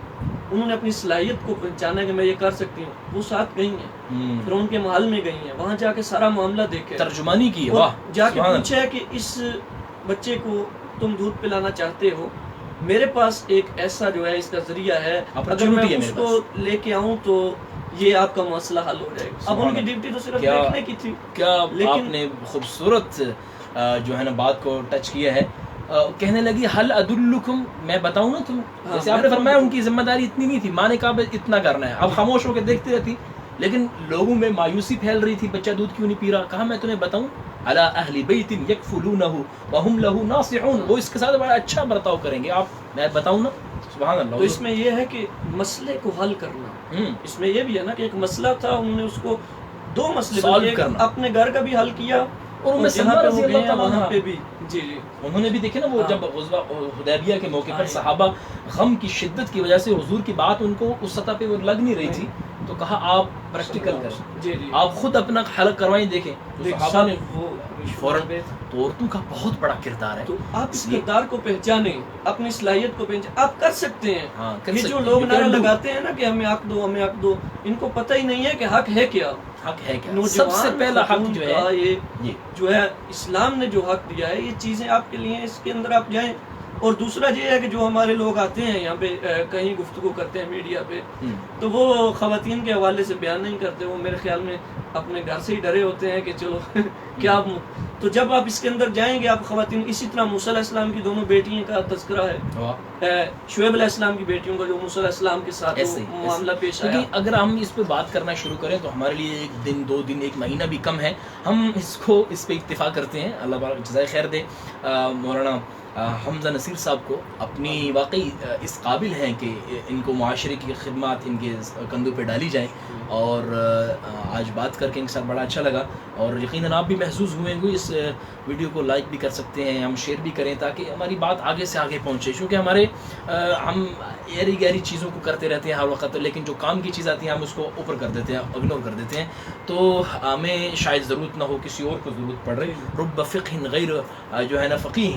انہوں نے اپنی صلاحیت کو پہچانا ہے کہ میں یہ کر سکتی ہوں، وہ ساتھ گئی ہیں، پھر ان کے محل میں گئی ہیں، وہاں جا کے سارا معاملہ دیکھے، ترجمانی کی، جا کے پوچھا ہے کہ اس بچے کو تم دودھ پلانا چاہتے ہو، میرے پاس ایک ایسا جو ہے اس کا ذریعہ ہے، اگر میں اس کو لے کے آؤں تو یہ آپ کا مسئلہ حل ہو جائے گا۔ اب ان کی ڈیوٹی تو صرف دیکھنے کی تھی۔ کیا آپ نے خوبصورت جو ہے نا بات کو ٹچ کیا ہے، کہنے لگی حل ادلکم، میں بتاؤں نا تم، جیسے آپ نے فرمایا ان کی ذمہ داری اتنی نہیں تھی، ماں نے کہا اتنا کرنا ہے، اب خاموش ہو کے دیکھتی رہتی، لیکن لوگوں میں مایوسی پھیل رہی تھی، بچہ دودھ کیوں نہیں پی رہا، کہا میں تمہیں بتاؤں، علی اہل بیت یکفلونہ وہم لہ ناصحون، وہ اس کے ساتھ بڑا اچھا برتاؤ کریں گے، آپ میں بتاؤں نا، سبحان اللہ۔ تو اس میں یہ ہے کہ مسئلے کو حل کرنا، اس میں یہ بھی ہے نا کہ ایک مسئلہ تھا، انہوں نے اس کو 2 مسئلے سالو کرنا، اپنے گھر کا بھی حل کیا اور ان میں سلمہ رضی اللہ تعالیٰ عنہ پہ بھی جی انہوں نے بھی دیکھے نا، وہ جب غزوہ حدیبیہ کے موقع پر صحابہ غم کی شدت کی وجہ سے حضور کی بات ان کو اس سطح پہ وہ لگ نہیں رہی تھی، تو کہا آپ پریکٹیکل کریں، آپ خود اپنا حل کروائیں، دیکھیں، تو صحابہ نے فوراً، تو عورتوں کا بہت بڑا کردار ہے، تو آپ اس کردار کو پہچانیں، اپنی صلاحیت کو پہچانیں، آپ کر سکتے ہیں۔ یہ جو لوگ نعرہ لگاتے ہیں نا کہ ہمیں حق دو، ہمیں حق دو، ان کو پتہ ہی نہیں ہے کہ حق ہے کیا، حق ہے کیا۔ سب سے پہلا حق جو ہے، یہ جو ہے اسلام نے جو حق دیا ہے، یہ چیزیں آپ کے لیے، اس کے اندر آپ جائیں۔ اور دوسرا یہ ہے کہ جو ہمارے لوگ آتے ہیں یہاں پہ کہیں گفتگو کرتے ہیں میڈیا پہ، تو وہ خواتین کے حوالے سے بیان نہیں کرتے، وہ میرے خیال میں اپنے گھر سے ہی ڈرے ہوتے ہیں کہ چلو کیا تو جب آپ اس کے اندر جائیں گے آپ خواتین، اسی طرح موسیٰ علیہ السلام کی دونوں بیٹیوں کا تذکرہ ہے، شعیب علیہ السلام کی بیٹیوں کا جو موسیٰ علیہ السلام کے ساتھ معاملہ پیش آیا. کیونکہ اگر ہم اس پہ بات کرنا شروع کریں تو ہمارے لیے ایک دن، 2 دن، 1 مہینہ بھی کم ہے. ہم اس پہ اتفاق کرتے ہیں. اللہ پاک جزائے خیر دے مولانا حمزہ نصیر صاحب کو، اپنی واقعی اس قابل ہیں کہ ان کو معاشرے کی خدمات ان کے کندھوں پہ ڈالی جائیں. اور آج بات کر کے ان کے ساتھ بڑا اچھا لگا، اور یقیناً آپ بھی محظوظ ہوئے ہوں. اس ویڈیو کو لائک بھی کر سکتے ہیں، ہم شیئر بھی کریں تاکہ ہماری بات آگے سے آگے پہنچے. کیونکہ ہم ایری گہری چیزوں کو کرتے رہتے ہیں ہر وقت، لیکن جو کام کی چیز آتی ہے ہم اس کو اوپر کر دیتے ہیں، اگنور کر دیتے ہیں. تو ہمیں شاید ضرورت نہ ہو، کسی اور کو ضرورت پڑ رہی. رب فقہ غیر جو ہے نا فقیہ،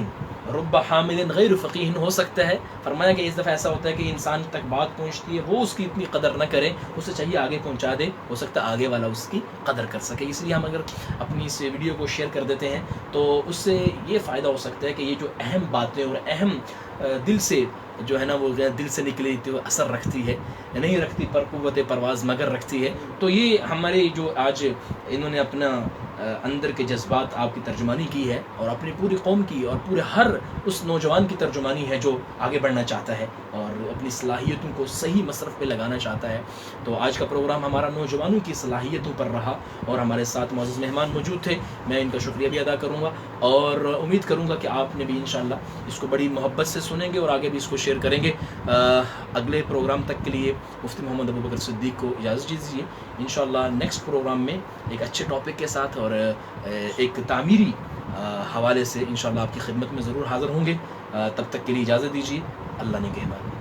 رب حامل غیر فقیہ، ہو سکتا ہے فرمایا کہ اس دفعہ ایسا ہوتا ہے کہ انسان تک بات پہنچتی ہے، وہ اس کی اتنی قدر نہ کرے، اسے چاہیے آگے پہنچا دے، ہو سکتا ہے آگے والا اس کی قدر کر سکے. اس لیے ہم اگر اپنی اس ویڈیو کو شیئر کر دیتے ہیں تو اس سے یہ فائدہ ہو سکتا ہے کہ یہ جو اہم باتیں اور اہم دل سے جو ہے نا وہ دل سے نکلی تو اثر رکھتی ہے، نہیں رکھتی پر قوت پرواز مگر رکھتی ہے. تو یہ ہمارے جو آج انہوں نے اپنا اندر کے جذبات آپ کی ترجمانی کی ہے، اور اپنی پوری قوم کی اور پورے ہر اس نوجوان کی ترجمانی ہے جو آگے بڑھنا چاہتا ہے اور اپنی صلاحیتوں کو صحیح مصرف پہ لگانا چاہتا ہے. تو آج کا پروگرام ہمارا نوجوانوں کی صلاحیتوں پر رہا، اور ہمارے ساتھ معزز مہمان موجود تھے. میں ان کا شکریہ بھی ادا کروں گا، اور امید کروں گا کہ آپ نے بھی انشاءاللہ اس کو بڑی محبت سے سنیں گے اور آگے بھی اس کو شیئر کریں گے. اگلے پروگرام تک کے لیے مفتی محمد ابوبکر صدیق کو اجازت دیجیے. انشاءاللہ نیکسٹ پروگرام میں ایک اچھے ٹاپک کے ساتھ اور ایک تعمیری حوالے سے انشاءاللہ آپ کی خدمت میں ضرور حاضر ہوں گے. تب تک کے لیے اجازت دیجیے. اللہ نگہبان.